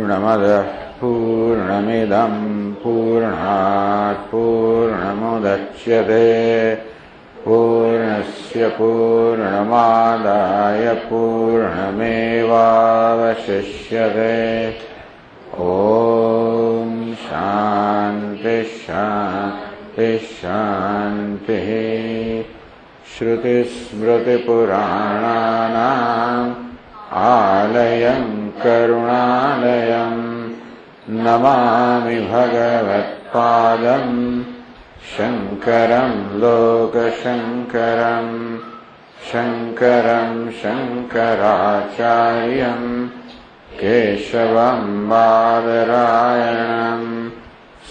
पूर्णमदः पूर्णमिदं पूर्णात् पूर्णमुदच्यते पूर्णस्य पूर्णमादाय पूर्णमेवावशिष्यते। ॐ शान्ति शान्ति शान्तिः। श्रुतिस्मृतिपुराणानाम् आलयं करुणालयं नमामि भगवत्पादं शङ्करं लोकशङ्करं शङ्करं शङ्कराचार्यं केशवं बादरायणं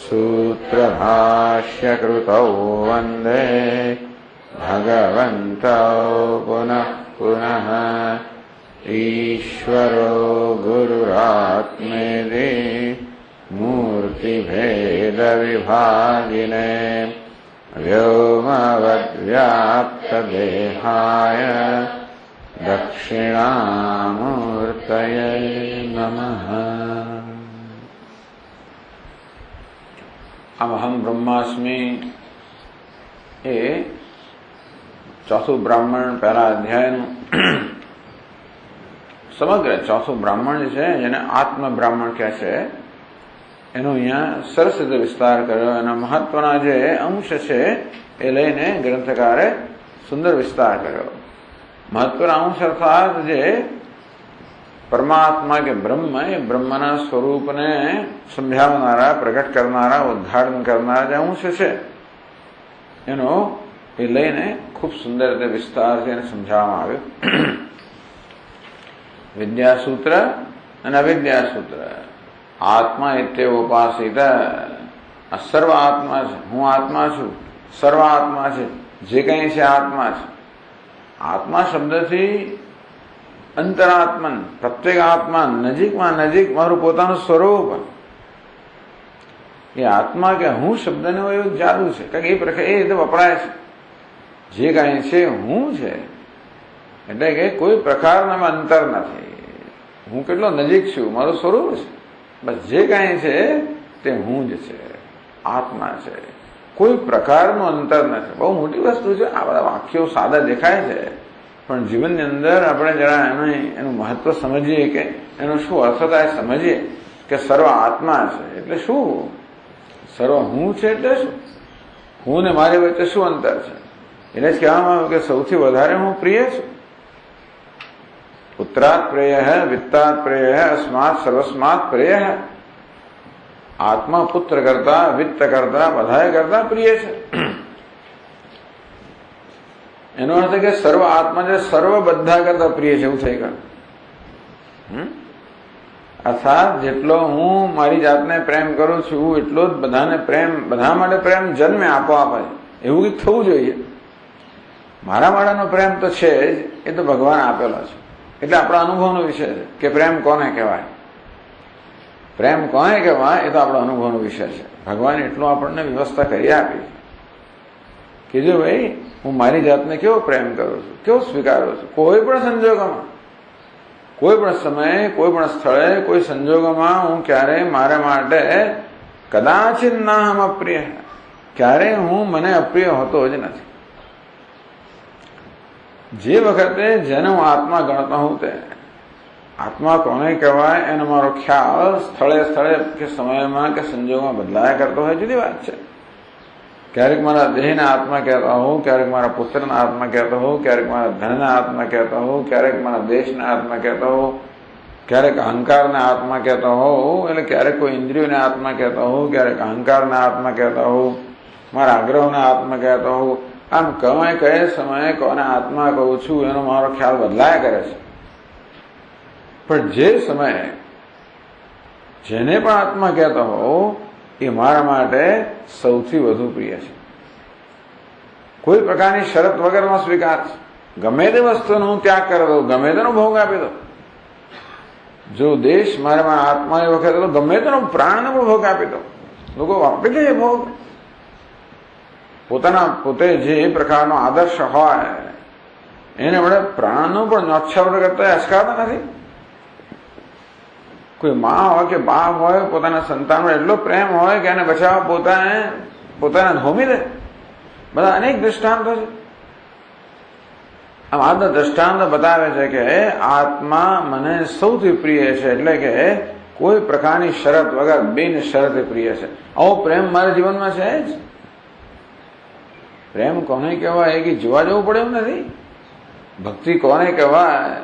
सूत्रभाष्यकृतौ वन्दे भगवन्तौ पुनः पुनः। ईश्वरो गुरुरात्मेति मूर्तिभेदविभागिने व्योमवद्व्याप्तदेहाय दक्षिणामूर्तये नमः। अहम ब्रह्मास्मि એ ચોથું બ્રાહ્મણ પહેલા અધ્યાયનું સમગ્ર ચોથું બ્રાહ્મણ જે છે જેને આત્મ બ્રાહ્મણ કહે છે એનો અહીંયા સરસ રીતે વિસ્તાર કર્યો. એના મહત્વના જે અંશ છે એ લઈને ગ્રંથકારે સુંદર વિસ્તાર કર્યો. મહત્વના અંશ અર્થાત જે પરમાત્મા કે બ્રહ્મ એ બ્રહ્મના સ્વરૂપને સમજાવનારા, પ્રગટ કરનારા, ઉદ્ઘાટન કરનારા જે અંશ છે એનો એ લઈને ખૂબ સુંદર રીતે વિસ્તારથી એને સમજાવવામાં આવ્યું. વિદ્યાસૂત્ર અને અવિદ્યાસૂત્ર. આત્મા એટલે ઉપાસિત, આ સર્વ આત્મા છે. હું આત્મા છું, સર્વ આત્મા છે, જે કંઈ છે આત્મા છે. આત્મા શબ્દથી અંતરાત્મન, પ્રત્યેક આત્મા નજીકમાં નજીક મારું પોતાનું સ્વરૂપ. એ આત્મા કે હું શબ્દને એવું જાદુ છે, કારણ કે એ પ્રકાર એ રીતે વપરાય છે. જે કાંઈ છે હું છે, એટલે કે કોઈ પ્રકારના અંતર નથી. હું કેટલો નજીક છું, મારું સ્વરૂપ છે. બસ જે કાંઈ છે તે હું જ છે, આત્મા છે. કોઈ પ્રકારનું અંતર નથી. બહુ મોટી વસ્તુ છે. આ બધા વાક્યો સાદા દેખાય છે, પણ જીવનની અંદર આપણે જરા એનું મહત્વ સમજીએ કે એનો શું અર્થ થાય સમજીએ કે સર્વ આત્મા છે એટલે શું, સર્વ હું છે એટલે શું, હું ને મારી વચ્ચે શું અંતર છે. એટલે જ કહેવામાં આવ્યું કે સૌથી વધારે હું પ્રિય છું. પુત્રાત પ્રેય વિત્તાત પ્રેય અસ્માત સર્વસ્માત પ્રેય. આત્મા પુત્ર કરતા, વિત્ત કરતા, બધાએ કરતા પ્રિય છે. એનો અર્થ કે સર્વ આત્મા જે સર્વ બધા કરતા પ્રિય છે એવું થઈ ગયું. અર્થાત જેટલો હું મારી જાતને પ્રેમ કરું છું એટલો જ બધાને પ્રેમ, બધા માટે પ્રેમ જન્મે આપોઆપ એવું કંઈક થવું જોઈએ. મારા માટેનો પ્રેમ તો છે જ, એ તો ભગવાન આપેલો છે. એટલે આપણા અનુભવનો વિષય છે કે પ્રેમ કોને કહેવાય, પ્રેમ કોને કહેવાય એ તો આપણો અનુભવનો વિષય છે. ભગવાને એટલું આપણને વ્યવસ્થા કરી આપી કે જો ભાઈ હું મારી જાતને કેવો પ્રેમ કરું છું, કેવો સ્વીકારું છું. કોઈ પણ સંજોગોમાં, કોઈ પણ સમયે, કોઈ પણ સ્થળે, કોઈ સંજોગોમાં હું ક્યારેય મારા માટે કદાચિત ના હમ અપ્રિય, ક્યારેય હું મને અપ્રિય હોતો જ નથી. જે વખતે જેને હું આત્મા ગણતો હું તે આત્મા કોને કહેવાય એનો મારો ખ્યાલ સ્થળે સ્થળે કે સમયમાં કે સંજોગોમાં બદલાયા કરતો હોય જુદી વાત છે. ક્યારેક મારા દેહના આત્મા કહેતા હોઉં, ક્યારેક મારા પુત્રના આત્મા કહેતો હોઉં, ક્યારેક મારા ધનના આત્મા કહેતો હોઉં, ક્યારેક મારા દેશના આત્મા કહેતો હોઉં, ક્યારેક અહંકારના આત્મા કહેતો હોઉં, એટલે ક્યારેક કોઈ ઇન્દ્રિયોના આત્મા કહેતો હોઉં, ક્યારેક અહંકારના આત્મા કહેતા હોઉં, મારા આગ્રહના આત્મા કહેતો હોઉં. આમ કયા સમયે કોને આત્મા કહું છું એનો મારો ખ્યાલ બદલાયા કરે છે. પણ જે સમયે જેને પણ આત્મા કહેતો હોઉં એ મારા માટે સૌથી વધુ પ્રિય છે. કોઈ પ્રકારની શરત વગરનો સ્વીકાર છે. ગમે તે વસ્તુનો હું ત્યાગ કરી દઉં, ગમે તેનો ભોગ આપી દઉં. જો દેશ મારામાં આત્મા એ વખતે તો ગમે તેનો પ્રાણનો પણ ભોગ આપી દઉં. લોકો આપી દે ભોગ. પોતે જે પ્રકારનો આદર્શ હોય એને વડે પ્રાણનો પણ ન્યોછાવર કરતા અચકાતા નથી. કોઈ મા હોય કે બાપ હોય પોતાના સંતાનો એટલો પ્રેમ હોય કે એને બચાવવા પોતાના હોમી દે. બધા અનેક દ્રષ્ટાંતો છે. આમ આજનો દ્રષ્ટાંત બતાવે છે કે આત્મા મને સૌથી પ્રિય છે, એટલે કે કોઈ પ્રકારની શરત વગર બિન શરતે પ્રિય છે. આવો પ્રેમ મારા જીવનમાં છે જ. પ્રેમ કોને કહેવાય કે જોવા જવું પડે એમ નથી. ભક્તિ કોને કહેવાય,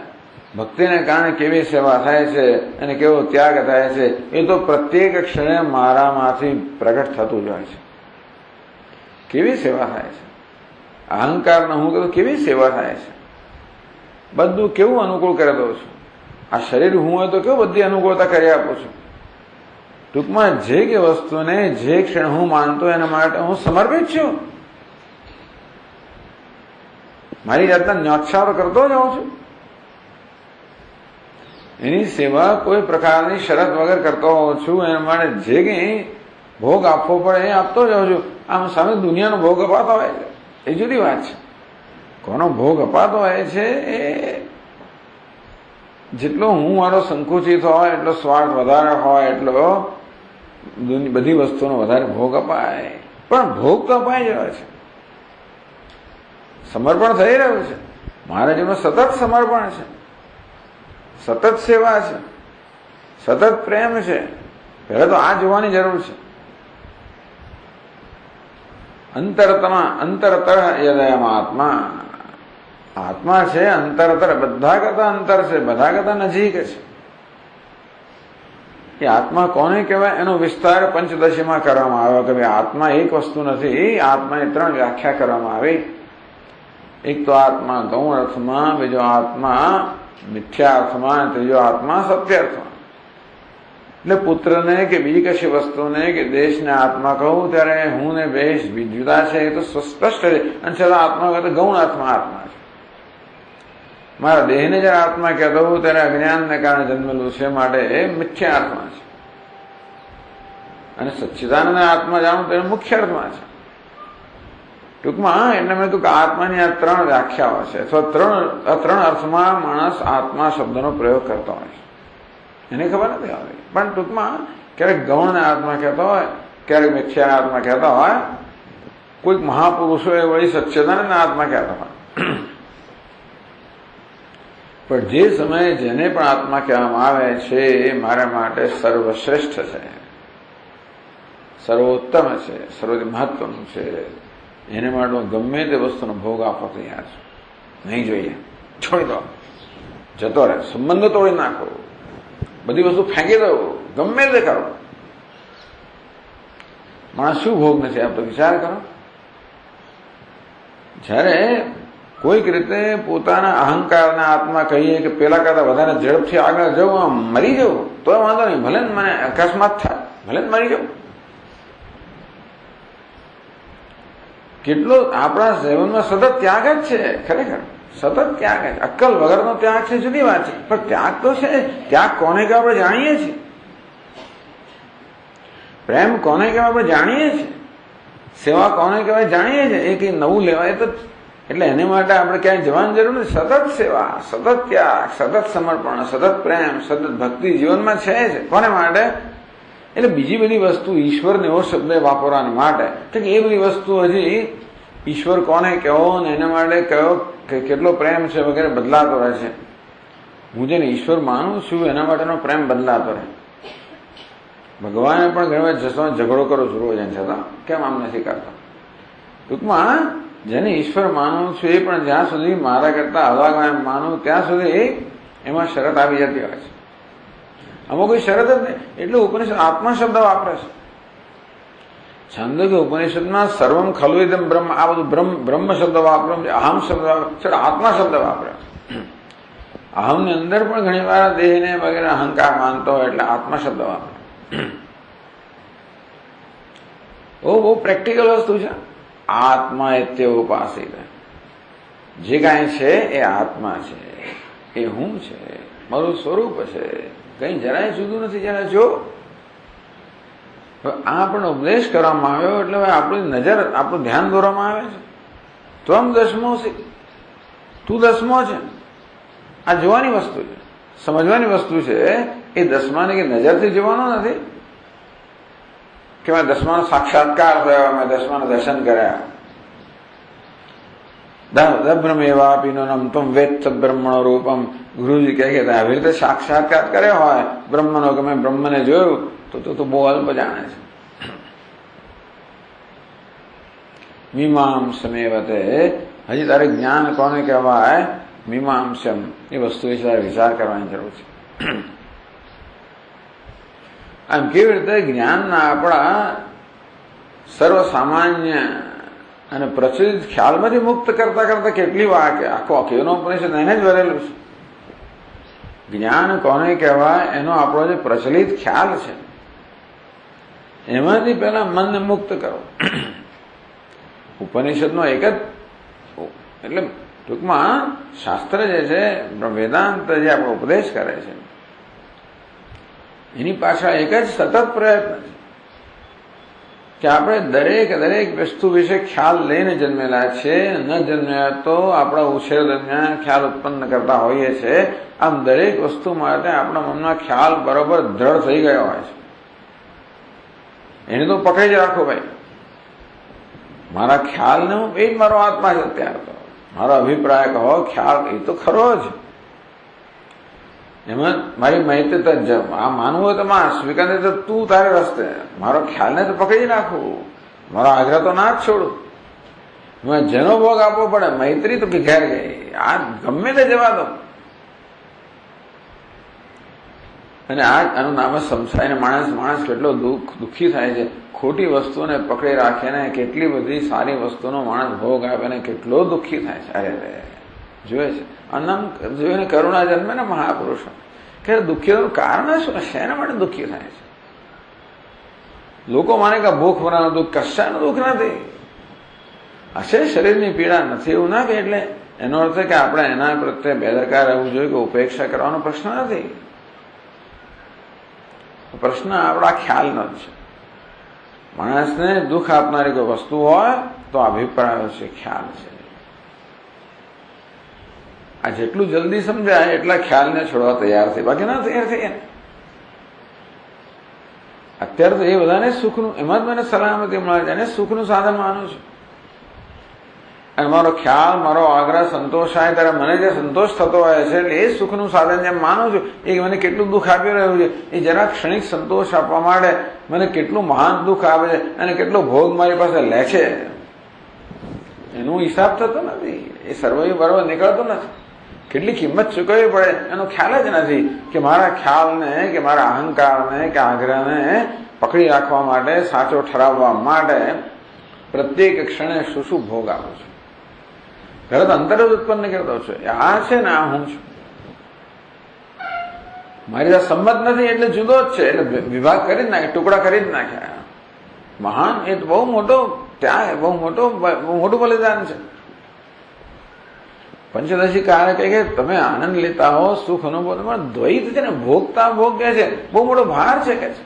ભક્તિને કારણે કેવી સેવા થાય છે અને કેવો ત્યાગ થાય છે એ તો પ્રત્યેક ક્ષણે મારામાંથી પ્રગટ થતું જ હોય છે. કેવી સેવા થાય છે, અહંકાર ન હું કરું કેવી સેવા થાય છે. બધું કેવું અનુકૂળ કરી દઉં છું. આ શરીર હું હોય તો કેવું બધી અનુકૂળતા કરી આપું છું. ટૂંકમાં જે કે વસ્તુને જે ક્ષણ હું માનતો એના માટે હું સમર્પિત છું. મારી જાતના ન્યોછાવર કરતો જાઉં છું. એની સેવા કોઈ પ્રકારની શરત વગર કરતો હોઉં છું. એના માટે જે કંઈ ભોગ આપવો પડે એ આપતો જાઉં છું. આમ સામે દુનિયાનો ભોગ અપાતો હોય છે એ જુદી વાત છે. કોનો ભોગ અપાતો હોય છે એ જેટલો હું મારો સંકુચિત હોય, એટલો સ્વાર્થ વધારે હોય, એટલો બધી વસ્તુનો વધારે ભોગ અપાય. પણ ભોગ તો અપાઈ જ રહ્યો છે, સમર્પણ થઈ રહ્યું છે. મારા જીવનમાં સતત સમર્પણ છે, સતત સેવા છે, સતત પ્રેમ છે. પહેલા તો આ જોવાની જરૂર છે. અંતરતર યદયમાં આત્મા છે અંતરતર, બધા કરતા અંતર છે, બધા કરતા નજીક છે. એ આત્મા કોને કહેવાય એનો વિસ્તાર પંચદશીમાં કરવામાં આવ્યો કે ભાઈ આત્મા એક વસ્તુ નથી. આત્માની 3 વ્યાખ્યા કરવામાં આવી. એક તો આત્મા ગૌણ અર્થમાં, બીજો આત્મા મિથ્યા અર્થમાં, ત્રીજો આત્મા સત્ય અર્થમાં. એટલે પુત્રને કે બીજી કશી વસ્તુને કે દેશને આત્મા કહું ત્યારે હું ને દેશ જુદા છે એ તો સ્પષ્ટ છે. અને છતાં આત્મા કહે તો ગૌણ અર્થમાં આત્મા છે. મારા દેહને જયારે આત્મા કહેતો હોઉં ત્યારે અજ્ઞાનને કારણે જન્મેલું છે, માટે એ મિથ્યા અર્થમાં છે. અને સચ્ચિદાનંદ આત્મા જાણું તો એ મુખ્ય અર્થમાં છે. ટૂંકમાં એટલે મેં કહ્યું કે આત્માની આ 3 વ્યાખ્યાઓ છે, અથવા 3 અર્થમાં માણસ આત્મા શબ્દનો પ્રયોગ કરતો હોય છે. એને ખબર નથી આવતી. પણ ટૂંકમાં ક્યારેક ગૌણને આત્મા કહેતો હોય, ક્યારેક મિથ્યા આત્મા કહેતા હોય, કોઈક મહાપુરુષો એ વળી સચ્ચિદાનંદ આત્મા કહેતા હોય. પણ જે સમયે જેને પણ આત્મા કહેવામાં આવે છે એ મારા માટે સર્વશ્રેષ્ઠ છે, સર્વોત્તમ છે, સર્વથી મહત્વનું છે. એને માટે ગમે તે વસ્તુનો ભોગ આપવો તૈયાર છે. નહીં જોઈએ, છોડી દો, જતો રહે, સંબંધો તોડી નાખો, બધી વસ્તુ ફેંકી દો, ગમે તે કરો. માણસ શું ભોગ નથી આપતો વિચાર કરો. જ્યારે કોઈક રીતે પોતાના અહંકારના આત્મા કહીએ કે પેલા કરતા વધારે ઝડપથી આગળ જવું, આમ મરી જવું તો વાંધો નહીં, ભલે મને અકસ્માત થાય, ભલે મરી જવું. કેટલો આપણા જીવનમાં સતત ત્યાગ જ છે. ખરેખર સતત ત્યાગ જ. અક્કલ વગરનો ત્યાગ છે જુદી વાત છે, પણ ત્યાગ તો છે. ત્યાગ કોને કહેવાય આપણે જાણીએ છીએ. પ્રેમ કોને કહેવાય આપણે જાણીએ છીએ. સેવા કોને કહેવાય જાણીએ છીએ. એ કંઈ નવું લેવાય તો એટલે એને માટે આપણે ક્યાંય જવાની જરૂર નથી. સતત સેવા, સતત ત્યાગ, સતત સમર્પણ, સતત પ્રેમ, સતત ભક્તિ જીવનમાં છે જ. કોને માટે? એટલે બીજી બધી વસ્તુ ઈશ્વરને એવો શબ્દ વાપરવા માટે કે એ બધી વસ્તુ હજી ઈશ્વર કોને કહેવો ને એના માટે કયો કેટલો પ્રેમ છે વગેરે બદલાતો રહે છે. હું જેને ઈશ્વર માનું છું એના માટેનો પ્રેમ બદલાતો રહે. ભગવાને પણ ઘણી વાર ઝઘડો કરો છું રોજ, છતાં કેમ આમ નથી કરતો. ટૂંકમાં જેને ઈશ્વર માનું છું એ પણ જ્યાં સુધી મારા કરતા અલગ માનું ત્યાં સુધી એમાં શરત આવી જતી હોય છે. આમાં કોઈ શરત જ નહીં. એટલે ઉપનિષદ આત્મા શબ્દ વાપરે છે. છાંદોગ્ય ઉપનિષદમાં સર્વમ ખલુ ઇદમ બ્રહ્મ, આ બધું બ્રહ્મ શબ્દ વાપરે, અહમ શબ્દ વાપરે, આત્મા શબ્દ વાપરે. અહમની અંદર પણ ઘણી વાર દેહને વગેરે અહંકાર માનતો હોય એટલે આત્મા શબ્દ વાપરે. બહુ પ્રેક્ટિકલ વસ્તુ છે. આત્મા એત્ય ઉપાસિત, જે કાંઈ છે એ આત્મા છે, એ હું છે, મારું સ્વરૂપ છે, કઈ જરાય જુદું નથી. જરા જો આ પણ ઉપદેશ કરવામાં આવ્યો એટલે આપણી નજર, આપણું ધ્યાન દોરવામાં આવે છે. ત્વમ દસમો છે, તું દસમો છે. આ જોવાની વસ્તુ છે. સમજવાની વસ્તુ છે એ દસમાને કે નજરથી જોવાનો નથી કે મેં દસમાનો સાક્ષાત્કાર થયો, મેં દસમાનું દર્શન કર્યા. બ્રહ્મેવાપીનો નમ તમ વેત્ત બ્રહ્મણો રૂપમ. ગુરુજી કહે કે આવી રીતે સાક્ષાત્કાર કર્યો હોય બ્રહ્મનો કે મેં બ્રહ્મને જોયું તો બહુ અલ્પ જાણે છે. મીમાંસમેવતે, હજી તારે જ્ઞાન કોને કહેવાય? મીમાંસમ. એ વસ્તુ વિશે તારે વિચાર કરવાની જરૂર છે. આમ કેવી રીતે જ્ઞાનના આપણા સર્વસામાન્ય અને પ્રચલિત ખ્યાલમાંથી મુક્ત કરતા કરતા કેટલી વાર કે આખો કેનો ઉપનિષદ એને જ વરેલું છે. જ્ઞાન કોને કહેવાય એનો આપણો જે પ્રચલિત ખ્યાલ છે એમાંથી પહેલા મનને મુક્ત કરો. ઉપનિષદનો એક જ એટલે ટૂંકમાં શાસ્ત્ર જે છે વેદાંત જે આપણો ઉપદેશ કરે છે એની પાછળ એક જ સતત પ્રયત્ન છે કે આપણે દરેક વસ્તુ વિશે ખ્યાલ લઈને જન્મેલા છે. ન જન્મ્યા તો આપણા ઉછેર દરમિયાન ખ્યાલ ઉત્પન્ન કરતા હોઈએ છીએ. આમ દરેક વસ્તુ માટે આપણા મનમાં ખ્યાલ બરોબર દ્રઢ થઈ ગયો હોય છે. એને તો પકડી જ રાખો ભાઈ. મારા ખ્યાલને એ જ મારો આત્મા છે. અત્યારે તો મારો અભિપ્રાય કહો, ખ્યાલ એ તો ખરો જ. એમાં મારી માહિતી તો આ માનવું હોય તો માં સ્વીકારે તો તું તારે રસ્તે. મારો ખ્યાલને તો પકડી નાખવું, મારો આગ્રહ તો ના જ છોડું. જેનો ભોગ આપવો પડે મૈત્રી તો ઘેર ગઈ, આ ગમે તે જવા દો. અને આનું નામ જ સમસાઈને માણસ કેટલો દુઃખી થાય છે. ખોટી વસ્તુને પકડી રાખીને કેટલી બધી સારી વસ્તુનો માણસ ભોગ આપે ને કેટલો દુઃખી થાય છે. અરે જોયે છે અનમ જોઈને કરુણા જન્મે ને મહાપુરુષો કે દુઃખીનું કારણ શું? શેના માટે દુઃખી થાય છે? લોકો માને કે ભૂખ ભરાનું દુઃખ, કશાનું દુઃખ નથી. હશે શરીરની પીડા નથી એવું ના કે એટલે એનો અર્થ કે આપણે એના પ્રત્યે બેદરકાર રહેવું જોઈએ કે ઉપેક્ષા કરવાનો પ્રશ્ન નથી. પ્રશ્ન આપણા ખ્યાલનો જ છે. માણસને દુઃખ આપનારી કોઈ વસ્તુ હોય તો અભિપ્રાયો છે, ખ્યાલ છે. આ જેટલું જલ્દી સમજાય એટલા ખ્યાલને છોડવા તૈયાર થઈ, બાકી ના તૈયાર થઈએ. અત્યારે તો એ બધાને સુખનું, એમાં જ મને સલામતી મળે છે, એને સુખનું સાધન માનું છું. અને મારો ખ્યાલ, મારો આગ્રહ સંતોષાય ત્યારે મને જે સંતોષ થતો હોય છે એટલે એ સુખનું સાધન જેમ માનું છું. એ મને કેટલું દુઃખ આપી રહ્યું છે, એ જરા ક્ષણિક સંતોષ આપવા માટે મને કેટલું મહાન દુઃખ આપે છે અને કેટલો ભોગ મારી પાસે લે છે એનો હિસાબ થતો નથી. એ સર્વૈવ બરોબર નીકળતો નથી. કેટલી કિંમત ચૂકવવી પડે એનો ખ્યાલ જ નથી કે મારા ખ્યાલને કે મારા અહંકારને કે આગ્રહને પકડી રાખવા માટે, સાચો ઠરાવવા માટે પ્રત્યેક ક્ષણે શું ભોગ આપું છું. ઘરે તો અંતર જ ઉત્પન્ન કરતો છું. આ છે ને આ હું છું. મારી સાથે સંમત નથી એટલે જુદો જ છે, એટલે વિભાગ કરી જ નાખે, ટુકડા કરી જ નાખ્યા. મહાન એ તો બહુ મોટો ત્યાગ, બહુ મોટું બલિદાન છે. પંચદશી કારણે કહે કે તમે આનંદ લેતા હો, સુખ અનુભવ, તમારો દ્વૈત છે ને, ભોગતા ભોગ કે છે બહુ મોટો ભાર છે કે છે.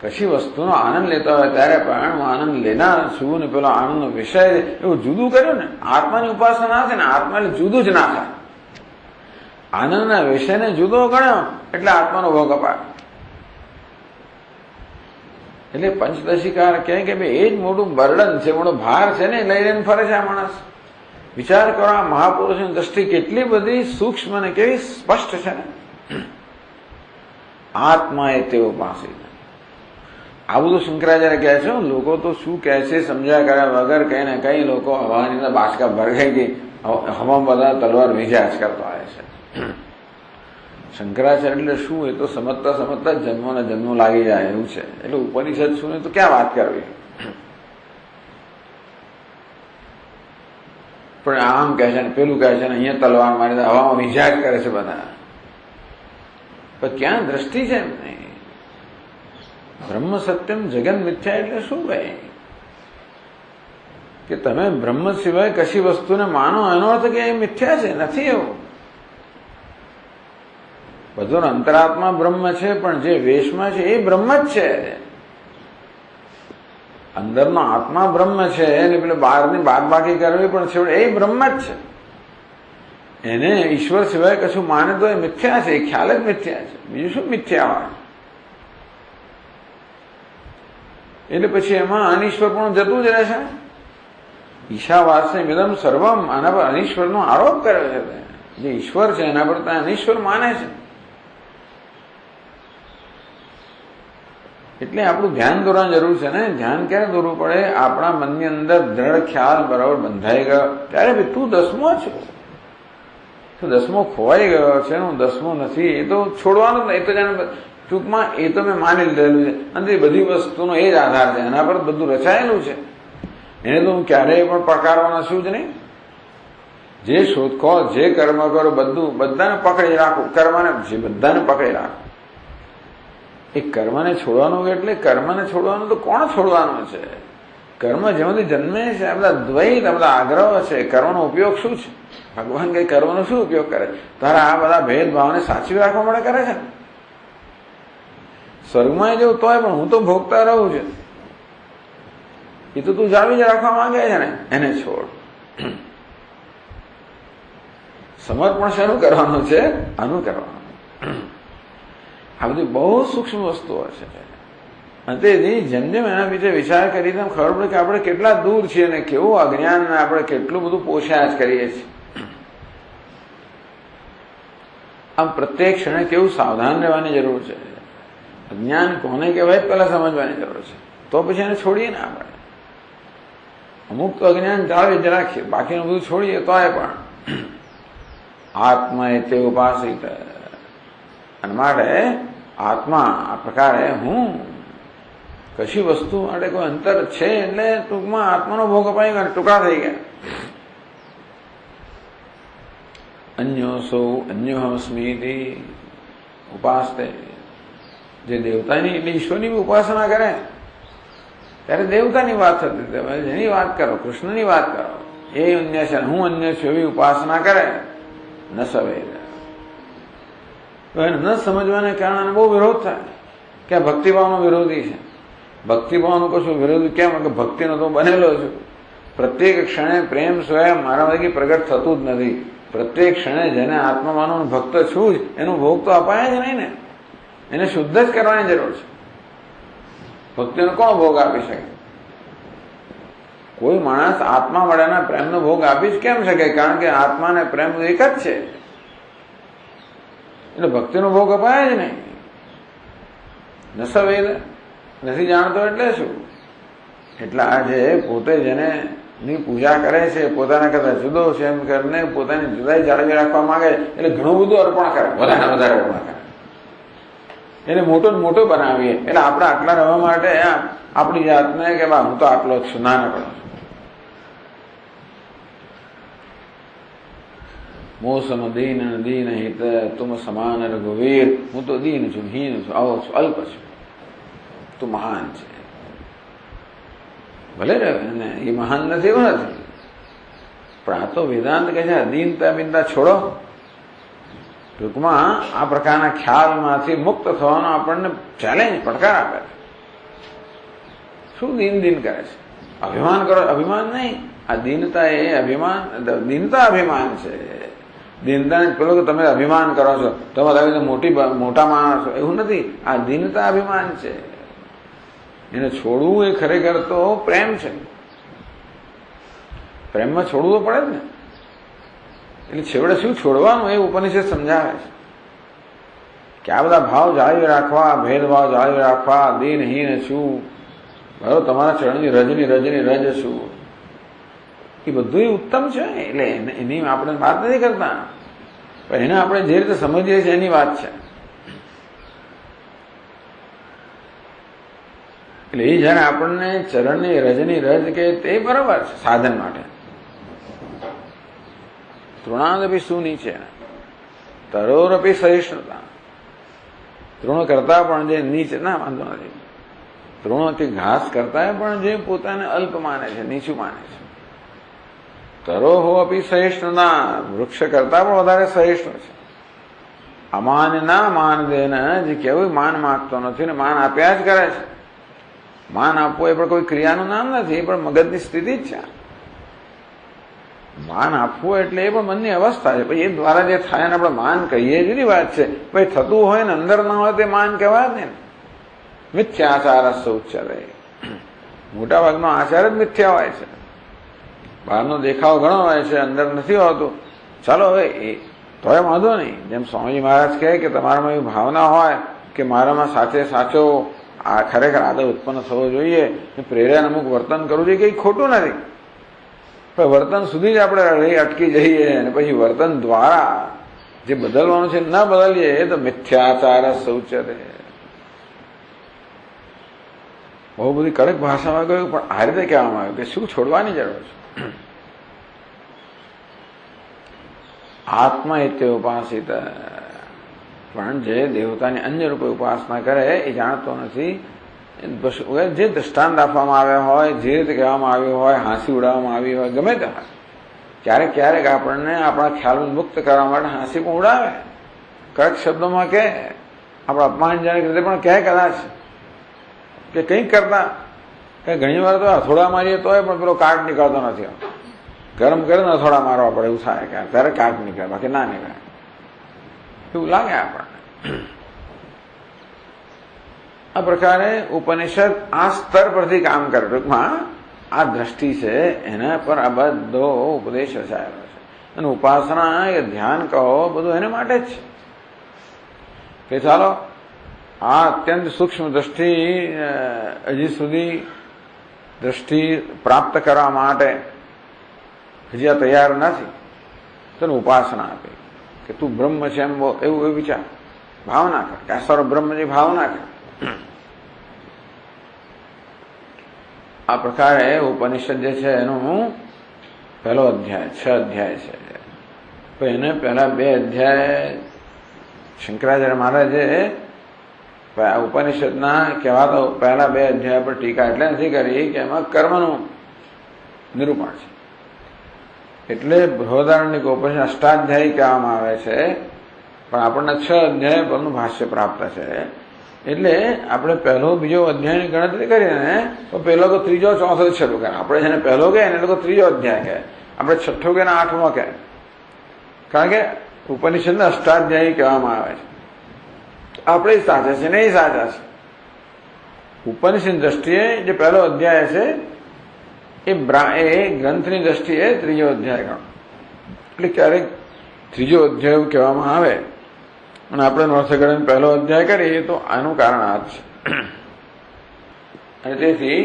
કશી વસ્તુનો આનંદ લેતા હોય ત્યારે પણ હું આનંદ લેનાર છું ને પેલો આનંદનો વિષય એવું જુદું કર્યું ને. આત્માની ઉપાસના ના થાય ને, આત્મા એટલે જુદું જ ના થાય. આનંદના વિષયને જુદો ગણ્યો એટલે આત્માનો ભોગ અપાય. એટલે પંચદશીકાર કહે કે ભાઈ એ જ મોટું બર્ડન છે, મોટો ભાર છે ને, લઈ લઈને ફરે છે આ માણસ. વિચાર કરો આ મહાપુરુષની દ્રષ્ટિ કેટલી બધી સૂક્ષ્મ અને કેવી સ્પષ્ટ છે ને. આત્મા એ તેઓ પાસે. આ બધું શંકરાચાર્ય કહે છે. લોકો તો શું કહે છે સમજ્યા કર્યા વગર કઈ ને કઈ લોકો હવાની અંદર બાચકા ભરગાઈ ગઈ, હવામાં બધા તલવાર વિજાજ કરતા હોય છે. શંકરાચાર્ય એટલે શું એ તો સમજતા જ જન્મો લાગી જાય એવું છે. એટલે ઉપનિષદ શું ને તો ક્યાં વાત કરવી. પણ આમ કહે છે ને પેલું કહે છે ને અહીંયા તલવાર મારી હવામાં વિજાજ કરે છે બધા. પણ ક્યાં દ્રષ્ટિ છે એમને? બ્રહ્મ સત્યમ જગન મિથ્યા એટલે શું ભાઈ? કે તમે બ્રહ્મ સિવાય કશી વસ્તુને માનો એનો અર્થ કે એ મિથ્યા છે, નથી એવું. બધો અંતરાત્મા બ્રહ્મ છે પણ જે વેશમાં છે એ બ્રહ્મ જ છે. અંદરનો આત્મા બ્રહ્મ છે અને પેલે બહારની બાદબાકી કરવી પણ છે એ બ્રહ્મ જ છે. એને ઈશ્વર સિવાય કશું માને તો એ મિથ્યા છે, એ ખ્યાલ જ મિથ્યા છે, બીજું શું મિથ્યા હોય. એટલે પછી એમાં અનીશ્વર પણ જતું જ રહેશે. ઈશાવાસે મિદમ સર્વમ, આના પર અનીશ્વરનો આરોપ કર્યો છે. જે ઈશ્વર છે એના પર ત્યાં અનીશ્વર માને છે. એટલે આપણું ધ્યાન દોરવાની જરૂર છે ને. ધ્યાન ક્યારે દોરવું પડે? આપણા મનની અંદર દ્રઢ ખ્યાલ બરાબર બંધાઈ ગયો ત્યારે ભાઈ તું દસમો છો, તું દસમો ખોવાઈ ગયો છે, હું દસમો નથી, એ તો છોડવાનું જ નહીં. એ તો જાણે ટૂંકમાં એ તો મેં માની લીધેલું છે અને એ બધી વસ્તુનો એ જ આધાર છે, એના પર બધું રચાયેલું છે. એને તો હું ક્યારેય પણ પડકારવાનો છું જ નહીં. જે શોધખોળ, જે કર્મ કરો બધું બધાને પકડી રાખવું. કર્મને જે બધાને પકડી રાખવું. એ કર્મને છોડવાનું એટલે કર્મને છોડવાનું તો કોણ છોડવાનું છે? કર્મ જેમાંથી જન્મે છે આ બધા દ્વૈત, આ બધા આગ્રહ છે. કર્મનો ઉપયોગ શું છે? ભગવાન કઈ કર્મનો શું ઉપયોગ કરે? તારા આ બધા ભેદભાવને સાચવી રાખવા માટે કરે છે. સ્વર્ગમાં જવું તોય પણ હું તો ભોગતા રહું છું. એ તો તું જાળવી જ રાખવા માંગે છે ને, એને છોડ. સમર્પણ શેનું કરવાનું છે? આનું કરવાનું. આ બધી બહુ સૂક્ષ્મ વસ્તુઓ છે. અને તેથી જેમ જેમ એના વિશે વિચાર કરી તેમ ખબર પડે કે આપણે કેટલા દૂર છીએ અને કેવું અજ્ઞાનને આપણે કેટલું બધું પોષાયા જ કરીએ છીએ. આમ પ્રત્યેક ક્ષણે કેવું સાવધાન રહેવાની જરૂર છે. અજ્ઞાન કોને કહેવાય પહેલા સમજવાની જરૂર છે, તો પછી એને છોડીએ ને. આપણે અમુક તો અજ્ઞાન જાળવી જ રાખીએ, બાકીનું બધું છોડીએ તોય પણ આત્મા એ તે ઉપાસિત. અને માટે આત્મા આ પ્રકારે હું કશી વસ્તુ માટે કોઈ અંતર છે એટલે ટૂંકમાં આત્માનો ભોગ અપાઈ ગયો, ટુકડા થઈ ગયા. અન્યોસૌ અન્યોહમસ્મિતિ ઉપાસતે. જે દેવતાની એટલે ઈશ્વરની બી ઉપાસના કરે ત્યારે દેવતાની વાત થતી. જેની વાત કરો, કૃષ્ણની વાત કરો, એ અન્ય છે, હું અન્ય છું એવી ઉપાસના કરે ન સવે. તો એને ન સમજવાને કારણે બહુ વિરોધ થાય કે આ ભક્તિભાવનો વિરોધી છે. ભક્તિભાવનું કશું વિરોધી કેમ? કે ભક્તિનો તો બનેલો છું. પ્રત્યેક ક્ષણે પ્રેમ સ્વયં મારામાંથી પ્રગટ થતું જ નથી. પ્રત્યેક ક્ષણે જેને આત્માનો ભક્ત છું જ એનો ભોગ તો અપાય જ નહીં ને. એને શુદ્ધ જ કરવાની જરૂર છે. ભક્તિનો કોણ ભોગ આપી શકે? કોઈ માણસ આત્મા વડાના પ્રેમનો ભોગ આપી જ કેમ શકે? કારણ કે આત્મા ને પ્રેમ એક જ છે. એટલે ભક્તિનો ભોગ અપાય જ નહીં. નસવેદ નથી જાણતો એટલે શું? એટલે આજે પોતે જેને ની પૂજા કરે છે પોતાના કરતા જુદો છે એમ કરીને પોતાની જુદાઈ જાળવી રાખવા માંગે એટલે ઘણું બધું અર્પણ કરે, વધારે વધારે અર્પણ કરે. એને મોટો ને મોટો બનાવીએ એટલે આપણે આટલા રહેવા માટે આપણી જાતને કે બા હું તો આટલો જ છું, ના પડે. મોસમ દીન દીન હિત તુમ સમાન રઘુવીર. હું તો દીન છું, હીન છું, આવો છું, અલ્પ છું, તું મહાન છે. ભલે એ મહાન નથી એવું નથી, પણ આ તો વેદાંત કહે છે અધીનતા બિનતા છોડો. ટૂંકમાં આ પ્રકારના ખ્યાલમાંથી મુક્ત થવાનો આપણને ચેલેન્જ, પડકાર આપે છે. શું દીન દીન કરે છે? અભિમાન કરો? અભિમાન નહીં, આ દીનતા એ અભિમાન, દીનતા અભિમાન છે. દીનતા પેલો કે તમે અભિમાન કરો છો, તમે મોટા માણસ છો, એવું નથી. આ દીનતા અભિમાન છે. એને છોડવું એ ખરેખર તો પ્રેમ છે. પ્રેમમાં છોડવું તો પડે જ ને. એટલે છેવડે શું છોડવાનું એ ઉપનિષદ સમજાવે છે કે આ બધા ભાવ જાળવી રાખવા, ભેદભાવ જાળવી રાખવા, દીનહીન છું, બરાબર, તમારા ચરણની રજની રજ છું, એ બધું ઉત્તમ છે. એટલે એની આપણે વાત નથી કરતા, પણ એને આપણે જે રીતે સમજીએ છીએ એની વાત છે. એટલે એ જયારે આપણને ચરણની રજની રજ કે તે બરાબર છે સાધન માટે. તૃણાદપી સુનીચે તરોરપી સહિષ્ણુતા. તૃણ કરતા પણ જે નીચ, ના વાંધો નથી, તૃણોથી ઘાસ કરતા પણ જે પોતાને અલ્પ માને છે, નીચું માને છે. તરોહો અપી સહિષ્ણુતા. વૃક્ષ કરતા પણ વધારે સહિષ્ણુ છે. અમાન ના માન દેને, જે કેવું માન માગતો નથી ને માન આપ્યા જ કરે છે. માન આપવું એ પણ કોઈ ક્રિયાનું નામ નથી, એ પણ મગજની સ્થિતિ જ છે. માન આપવું એટલે એ પણ મનની અવસ્થા છે. પછી એ દ્વારા જે થાય એને આપણે માન કહીએ જુદી વાત છે. પછી થતું હોય ને અંદર ના હોય તે માન કહેવાય ને. મિથ્યાચાર ઉચ્ચરે. મોટા ભાગનો આચાર જ મિથ્યા હોય છે. બહારનો દેખાવ ઘણો હોય છે, અંદર નથી હોતું. ચાલો હવે એ તોય વાંધો નહીં. જેમ સ્વામીજી મહારાજ કહે કે તમારામાં એવી ભાવના હોય કે મારામાં સાચે સાચો આ ખરેખર આદર ઉત્પન્ન થવો જોઈએ, પ્રેરણ અમુક વર્તન કરવું જોઈએ, કંઈ ખોટું નથી. પણ વર્તન સુધી જ આપણે અટકી જઈએ અને પછી વર્તન દ્વારા જે બદલવાનું છે ન બદલીએ એ તો મિથ્યાચાર શૌચરે. બહુ બધી કડક ભાષામાં કહ્યું, પણ આ રીતે કહેવામાં આવ્યું કે શું છોડવાની જરૂર છે. આત્મા એટલે ઉપાસિત. પણ જે દેવતાની અન્ય રૂપે ઉપાસના કરે એ જાણતો નથી. જે દ્રષ્ટાંત આપવામાં આવ્યા હોય, જે રીતે કહેવામાં આવ્યું હોય, હાંસી ઉડાવવામાં આવી હોય, ગમે તે હોય, ક્યારેક ક્યારેક આપણને આપણા ખ્યાલ મુક્ત કરવા માટે હાંસી પણ ઉડાવે. કડક શબ્દોમાં કહે, આપણા અપમાનજનક રીતે પણ કહે કદાચ કે કંઈક કરતા ઘણી વાર તો હથોડા મારીએ તોય પણ પેલો કાટ નીકળતો નથી. ગરમ કરીને હથોડા મારવા પડે એવું થાય કે ત્યારે કાટ નીકળે, બાકી ના નીકળે એવું લાગે આપણને. આ પ્રકારે ઉપનિષદ આ સ્તર પરથી કામ કરે. ટૂંકમાં આ દ્રષ્ટિ છે એના પર આ બધો ઉપદેશ રચાયેલો છે. અને ઉપાસના એ ધ્યાન કહો બધું એને માટે જ છે કે ચાલો આ અત્યંત સૂક્ષ્મ દ્રષ્ટિ હજી સુધી દ્રષ્ટિ પ્રાપ્ત કરવા માટે હજી આ તૈયાર નથી, તને ઉપાસના આપી કે તું બ્રહ્મ છે એમ એવું વિચાર, ભાવના કર કે આ સર્વ બ્રહ્મની ભાવના કર. આ પ્રકારે ઉપનિષદ જે છે એનું પહેલો અધ્યાય 6 અધ્યાય છે. તો એને પહેલા 2 અધ્યાય શંકરાચાર્ય મહારાજે ઉપનિષદના કહેવાતો પહેલા 2 અધ્યાય પર ટીકા એટલે નથી કરી કે એમાં કર્મનું નિરૂપણ છે. એટલે બૃહદારણ્યક ઉપનિષદ અષ્ટાધ્યાયી કહેવામાં આવે છે, પણ આપણને 6 અધ્યાય પરનું ભાષ્ય પ્રાપ્ત છે. એટલે આપણે પહેલો બીજો અધ્યાયની ગણતરી કરીએ ને તો પહેલો તો ત્રીજો ચોથો છઠ્ઠો કહે. આપણે જેને પહેલો કહે ને લોકો ત્રીજો અધ્યાય કહે, આપણે છઠ્ઠો કે 8મો કહે. કારણ કે ઉપનિષદને અષ્ટાધ્યાયી કહેવામાં આવે છે. આપણે સાચા છે ને એ સાચા છે. ઉપનિષદ દ્રષ્ટિએ જે પહેલો અધ્યાય છે એ ગ્રંથની દ્રષ્ટિએ ત્રીજો અધ્યાય ગણો. એટલે ક્યારેક ત્રીજો અધ્યાય એવું કહેવામાં આવે અને આપણે નોર્થગઢ પહેલો અધ્યાય કરીએ તો આનું કારણ આ છે. અને તેથી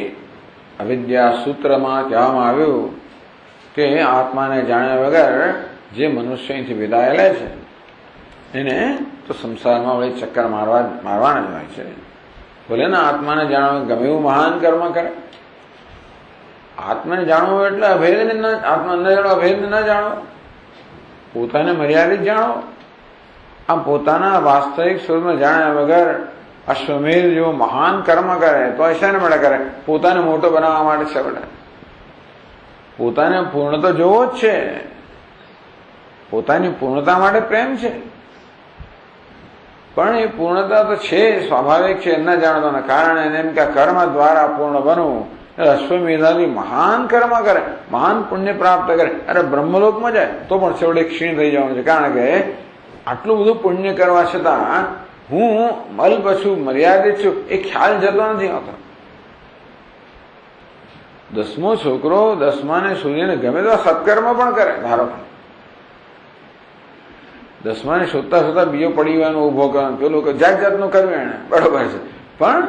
અવિદ્યા સૂત્રમાં કહેવામાં આવ્યું કે આત્માને જાણ્યા વગર જે મનુષ્ય અહીંથી વિદાય લે છે એને તો સંસારમાં વળી ચક્કર મારવાના જ હોય છે. ભલે ને આત્માને જાણવા ગમે એવું મહાન કર્મ કરે. આત્માને જાણવું એટલે અભેદને ન આત્મા ન જાણો, અભેદને ન જાણો, પોતાને મર્યાદિત જાણો. આમ પોતાના વાસ્તવિક સ્વરૂપને જાણ્યા વગર અશ્વમેધ જેવો મહાન કર્મ કરે તો શાને માટે કરે? પોતાને મોટો બનાવવા માટે છે. બધા પોતાને પૂર્ણ તો જોવો જ છે, પોતાની પૂર્ણતા માટે પ્રેમ છે, પણ એ પૂર્ણતા તો છે સ્વાભાવિક છે ન જાણવાના કારણે એને એમ કે કર્મ દ્વારા પૂર્ણ બનવું. અશ્વમેધાથી મહાન કર્મ કરે, મહાન પુણ્ય પ્રાપ્ત કરે, અરે બ્રહ્મલોકમાં જાય તો પણ છેવટે ક્ષીણ થઈ જવાનું છે. કારણ કે આટલું બધું પુણ્ય કરવા છતાં હું અલ્પ છું, મર્યાદિત છું એ ખ્યાલ જતો નથી હોતો. 10મો છોકરો 10માને શોધીને ગમે તો સત્કર્મ પણ કરે. ધારો 10માને શોધતા શોધતા બીજો પડી ગયો ઉભો કરવાનો, પેલું જાત જાતનું કર્યું એને, બરોબર છે, પણ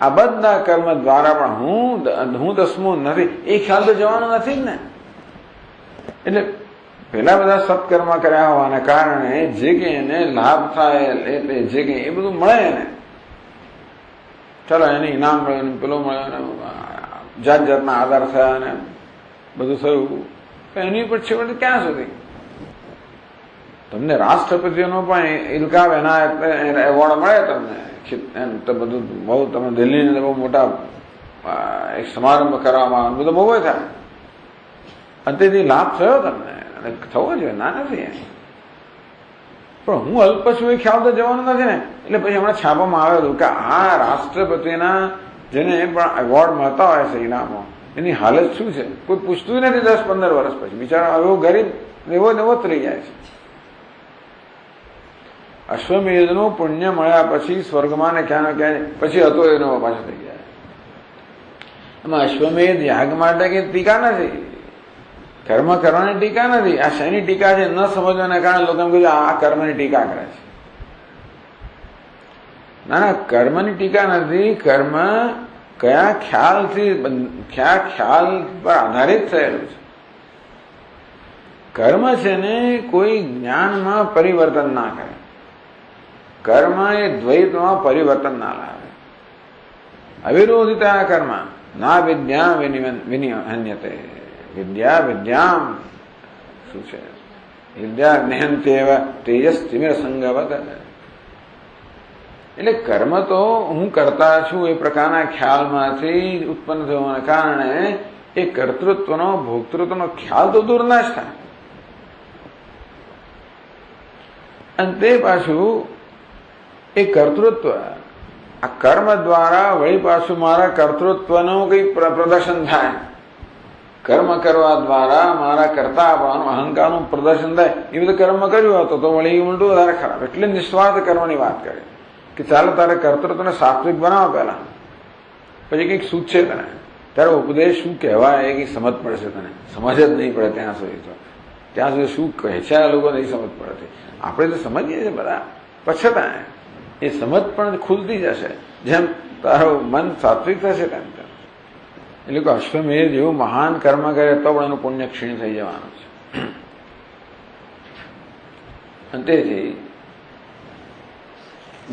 આ બધા કર્મ દ્વારા પણ હું 10મો નથી એ ખ્યાલ તો જવાનો નથી જ ને. એટલે પેલા બધા સત્કર્મ કર્યા હોવાના કારણે જે કંઈ એને લાભ થાય એટલે જે કંઈ એ બધું મળે એને, ચાલો એને ઇનામ મળ્યું, પેલો મળ્યો, જાત જાતના આધાર થયા અને બધું થયું, એની પર છેવટે ક્યાં સુધી તમને રાષ્ટ્રપતિનો પણ ઇલકાબ એના એવોર્ડ મળે તમને, એમ તો બધું બહુ તમે દિલ્હીને બહુ મોટા એક સમારંભ કરવામાં આવે, બધું બહુ થાય, અંતેથી લાભ થયો તમને અને થવો જોઈએ, ના નથી. પણ હું અલ્પ છું એ ખ્યાલ તો જવાનો નથી ને. એટલે પછી હમણાં છાપવામાં આવેલું કે આ રાષ્ટ્રપતિના જેને પણ એવોર્ડ મળતા હોય છે, ઇનામો, એની હાલત શું છે કોઈ પૂછતું નથી. 10-15 વર્ષ પછી બિચારો એવો ગરીબ એવો નવો જ રહી જાય છે. અશ્વમેધનું પુણ્ય મળ્યા પછી સ્વર્ગમાં ને ક્યાં ક્યાં પછી હતો એનો પાછો થઈ જાય. એમાં અશ્વમેધ યાગ માટે કે ટીકા નથી, કર્મ કરવાની ટીકા નથી. આ શેની ટીકા છે ન સમજવાના કારણે લોકો એમ કહે આ કર્મની ટીકા કરે છે. ના ના, કર્મની ટીકા નથી. કર્મ કયા ખ્યાલ પર આધારિત થયેલું છે. કર્મ છે ને કોઈ જ્ઞાનમાં પરિવર્તન ના કરે. કર્મ એ દ્વૈતમાં પરિવર્તન ના લાવે. અવિરોધિતા કર્મ ના વિદ્યા વિનિહન્યતે. વિદ્યા વિદ્યામ શું છે? વિદ્યા જ્ઞાનતેવ તેજસ તિમિર સંગવત. એટલે કર્મ તો હું કરતા છું એ પ્રકારના ખ્યાલમાંથી ઉત્પન્ન થવાના કારણે એ કર્તૃત્વનો ભોક્તૃત્વનો ખ્યાલ તો દૂર ના જ થાય. અને તે પાછું એ કર્તૃત્વ આ કર્મ દ્વારા વળી પાછું મારા કર્તૃત્વનું કઈ પ્રદર્શન થાય. કર્મ કરવા દ્વારા મારા કર્તાપણું અહંકારનું પ્રદર્શન થાય. એ બધું કર્મ કર્યું હતું તો વળી ઊંડું વધારે ખરાબ. એટલે નિસ્વાર્થ કર્મની વાત કરે કે ચાલો તારે કર્તૃત્વને સાત્વિક બનાવો પહેલા, પછી કંઈક સૂચશે તને. તારો ઉપદેશ શું કહેવાય એ કંઈક સમજ પડશે તને. સમજ જ નહીં પડે ત્યાં સુધી શું કહે છે આ લોકો નહીં સમજ પડે. આપણે તો સમજીએ છીએ બધા, પછતા એ સમજ પણ ખુલતી જશે જેમ તારું મન સાત્વિક થશે તેમ તેમ. એટલે કે અશ્વમેધ જેવું મહાન કર્મ કરે તો પણ એનું પુણ્ય ક્ષીણ થઈ જવાનું છે. અને તેથી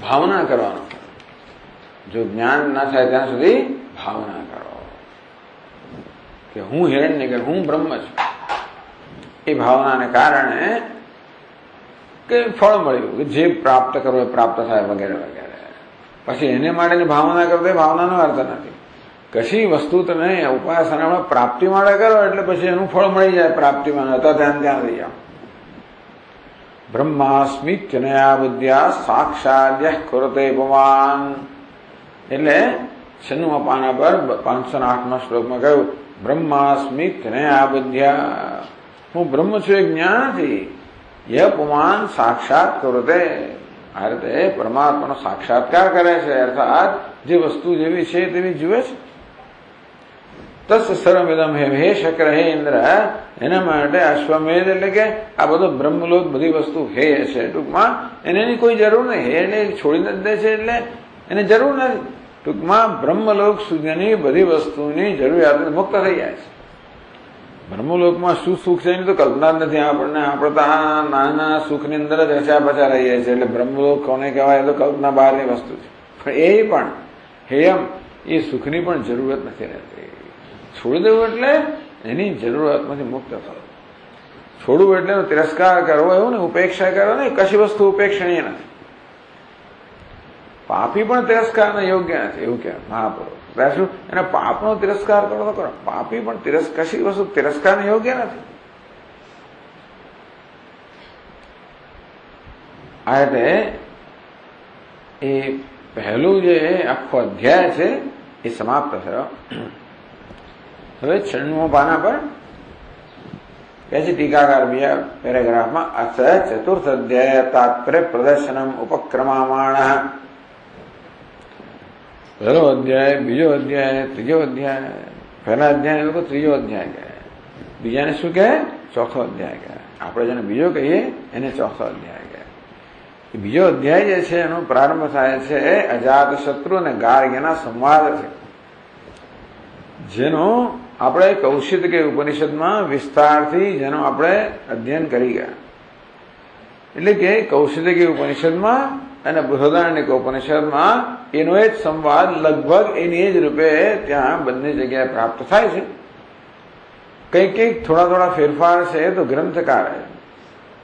ભાવના કરવાનો. જો જ્ઞાન ના થાય ત્યાં સુધી ભાવના કરો કે હું હિરણ્ય, હું બ્રહ્મ છું. એ ભાવનાને કારણે કે ફળ મળ્યું કે જે પ્રાપ્ત કરવું એ પ્રાપ્ત થાય વગેરે વગેરે. પછી એને માટેની ભાવના કરતો એ ભાવનાનો અર્થ નથી. કશી વસ્તુ તમે ઉપાસના પ્રાપ્તિ માટે કરો એટલે પછી એનું ફળ મળી જાય. પ્રાપ્તિમાં હતા ત્યાં થઈ જાઓ. બ્રહ્માસ્મિત્યનયા બુદ્ધ્યા સાક્ષાદ્ય કુરતે પુમાન. એટલે 96મા પાના પર 508મા શ્લોકમાં કહ્યું બ્રહ્માસ્મિત્યનયા બુદ્ધ્યા. હું બ્રહ્મ છું એ જ્ઞાનથી ય પુમાન સાક્ષાત કુરતે. આ રીતે પરમાત્માનો સાક્ષાત્કાર કરે છે. અર્થાત જે વસ્તુ જેવી છે તેવી જુએ છે. તસ સર્વમિદમ હે શક્ર હે ઇન્દ્ર. એના માટે અશ્વમેધ એટલે કે આ બધો બ્રહ્મલોક બધી વસ્તુ હે છે. ટૂંકમાં એની કોઈ જરૂર નહીં. હે એટલે છોડીને જ દે છે એટલે એને જરૂર નથી. ટૂંકમાં બ્રહ્મલોક સુધીની બધી વસ્તુની જરૂરિયાત મુક્ત થઈ જાય છે. બ્રહ્મલોકમાં શું સુખ છે એની તો કલ્પના જ નથી આપણને. આપણે તો આ નાના સુખની અંદર જ રચ્યા પચા રહીએ છીએ. એટલે બ્રહ્મલોક કોને કહેવાય તો કલ્પના બહારની વસ્તુ છે. પણ એ પણ હેયમ એ સુખની પણ જરૂરત નથી રહેતી. છોડી દેવું એટલે એની જરૂરિયાતમાંથી મુક્ત થવું. છોડવું એટલે તિરસ્કાર કરવો એવું ને, ઉપેક્ષા કરવો ને. કશી વસ્તુ ઉપેક્ષણીય નથી. પાપી પણ તિરસ્કારને યોગ્ય નથી એવું કહેવાય મહાપુરુષ. શું એને પાપનો તિરસ્કાર કરો તો કરો. પાપી પણ કશી વસ્તુ તિરસ્કારને યોગ્ય નથી. આ રીતે એ પહેલું જે આખો અધ્યાય છે એ સમાપ્ત થયો. હવે 96મા પાના પર કહે છે ટીકાકાર બીજા પેરેગ્રાફમાં અથ ચતુર્થ અધ્યાય તાત્પર્ય પ્રદર્શનમ ઉપક્રમામાણ. પહેલો અધ્યાય, બીજો અધ્યાય, ત્રીજો અધ્યાય. પહેલા અધ્યાય લોકો ત્રીજો અધ્યાય કહે, બીજાને શું કહે? ચોથો અધ્યાય કહે. આપણે જેને બીજો કહીએ એને ચોથો અધ્યાય કહે. બીજો અધ્યાય જે છે એનો પ્રારંભ થાય છે અજાત શત્રુ અને ગાર્ગ્યના સંવાદ છે, જેનો આપણે કૌશિતકી ઉપનિષદમાં વિસ્તારથી જેનો આપણે અધ્યયન કરી ગયા. એટલે કે કૌશિતકી ઉપનિષદમાં અને બૃહદારણ્યક ઉપનિષદમાં એનો જ સંવાદ લગભગ એની જ રૂપે ત્યાં બંને જગ્યાએ પ્રાપ્ત થાય છે. કંઈક થોડા ફેરફાર છે તો ગ્રંથકારે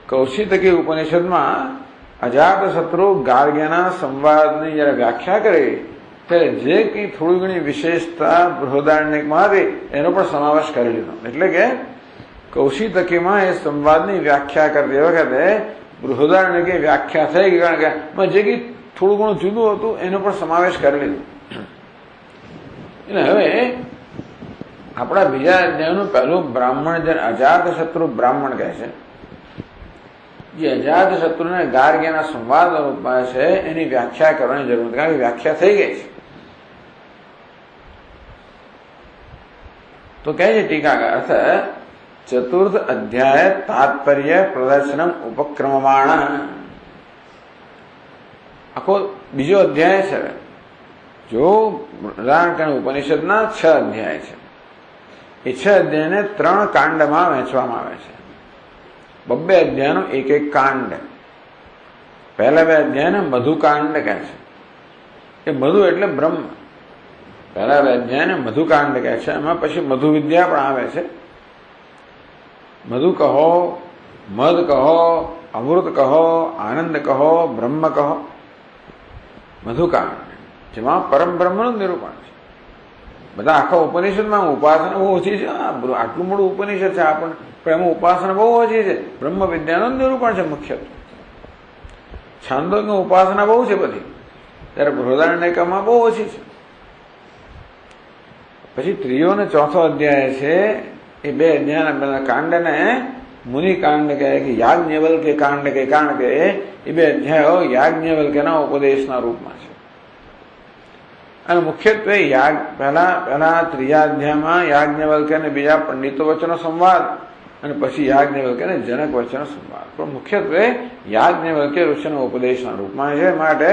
કૌશિતકી ઉપનિષદમાં અજાત શત્રુ ગાર્ગ્યના સંવાદની જયારે વ્યાખ્યા કરી ત્યારે જે કંઈ થોડી ઘણી વિશેષતા બૃહદારણ્યકમાં હતી એનો પણ સમાવેશ કરી લીધો. એટલે કે કૌશિતકીમાં એ સંવાદની વ્યાખ્યા કરતી વખતે બૃહદારણ્યકે વ્યાખ્યા થઈ ગઈ, કારણ કે જે કંઈ થોડું ઘણું જુદું હતું એનો પણ સમાવેશ કરી લીધો. એટલે હવે આપણા બીજા અધ્યાયનું પહેલું બ્રાહ્મણ જે અજાત શત્રુ બ્રાહ્મણ કહે છે, જે અજાત શત્રુને ગાર્ગ્યના સંવાદ રૂપમાં છે, એની વ્યાખ્યા કરવાની જરૂર નથી, કારણ કે વ્યાખ્યા થઈ ગઈ છે. તો કહે છે ટીકાકાર અર્થ ચતુર્થ અધ્યાય તાત્પર્ય પ્રદર્શનમ ઉપક્રમમાણ. આખો બીજો અધ્યાય છે. જો બૃહદારણ્યક ઉપનિષદના 6 અધ્યાય છે, એ 6 અધ્યાયને 3 કાંડમાં વહેંચવામાં આવે છે. 2 અધ્યાયનો એક કાંડ. પહેલા 2 અધ્યાયને મધુકાંડ કહે છે. એ મધુ એટલે બ્રહ્મ. પહેલા 2 અધ્યાયને મધુકાંડ કહે છે. એમાં પછી મધુ વિદ્યા પણ આવે છે. મધુ કહો, મધ કહો, અમૃત કહો, આનંદ કહો, બ્રહ્મ કહો. મધુકાંડ જેમાં પરમ બ્રહ્મનું નિરૂપણ છે. બધા આખા ઉપનિષદમાં ઉપાસના બહુ ઓછી છે. આટલું મોટું ઉપનિષદ છે આપણને, પણ એમાં ઉપાસના બહુ ઓછી છે. બ્રહ્મ વિદ્યાનું નિરૂપણ છે મુખ્યત્વે. છાંદોગ્ય ઉપાસના બહુ છે બધી, ત્યારે બૃહદારણ્યકમાં બહુ ઓછી છે. પછી 3યો અને 4થો અધ્યાય છે, એ 2 અધ્યાયના કાંડને મુનિકાંડ કહે કે યાજ્ઞવલ્ક્ય કાંડ કે, કારણ કે એ 2 અધ્યાયો યાજ્ઞવલ્ક્યના ઉપદેશના રૂપમાં છે. અને મુખ્યત્વે પહેલા 3યા અધ્યાયમાં યાજ્ઞવલ્ક્ય અને બીજા પંડિતો વચ્ચેનો સંવાદ, અને પછી યાજ્ઞવલ્ક્ય અને જનક વચ્ચેનો સંવાદ. પણ મુખ્યત્વે યાજ્ઞવલ્ક્ય ઋષિના ઉપદેશના રૂપમાં છે. માટે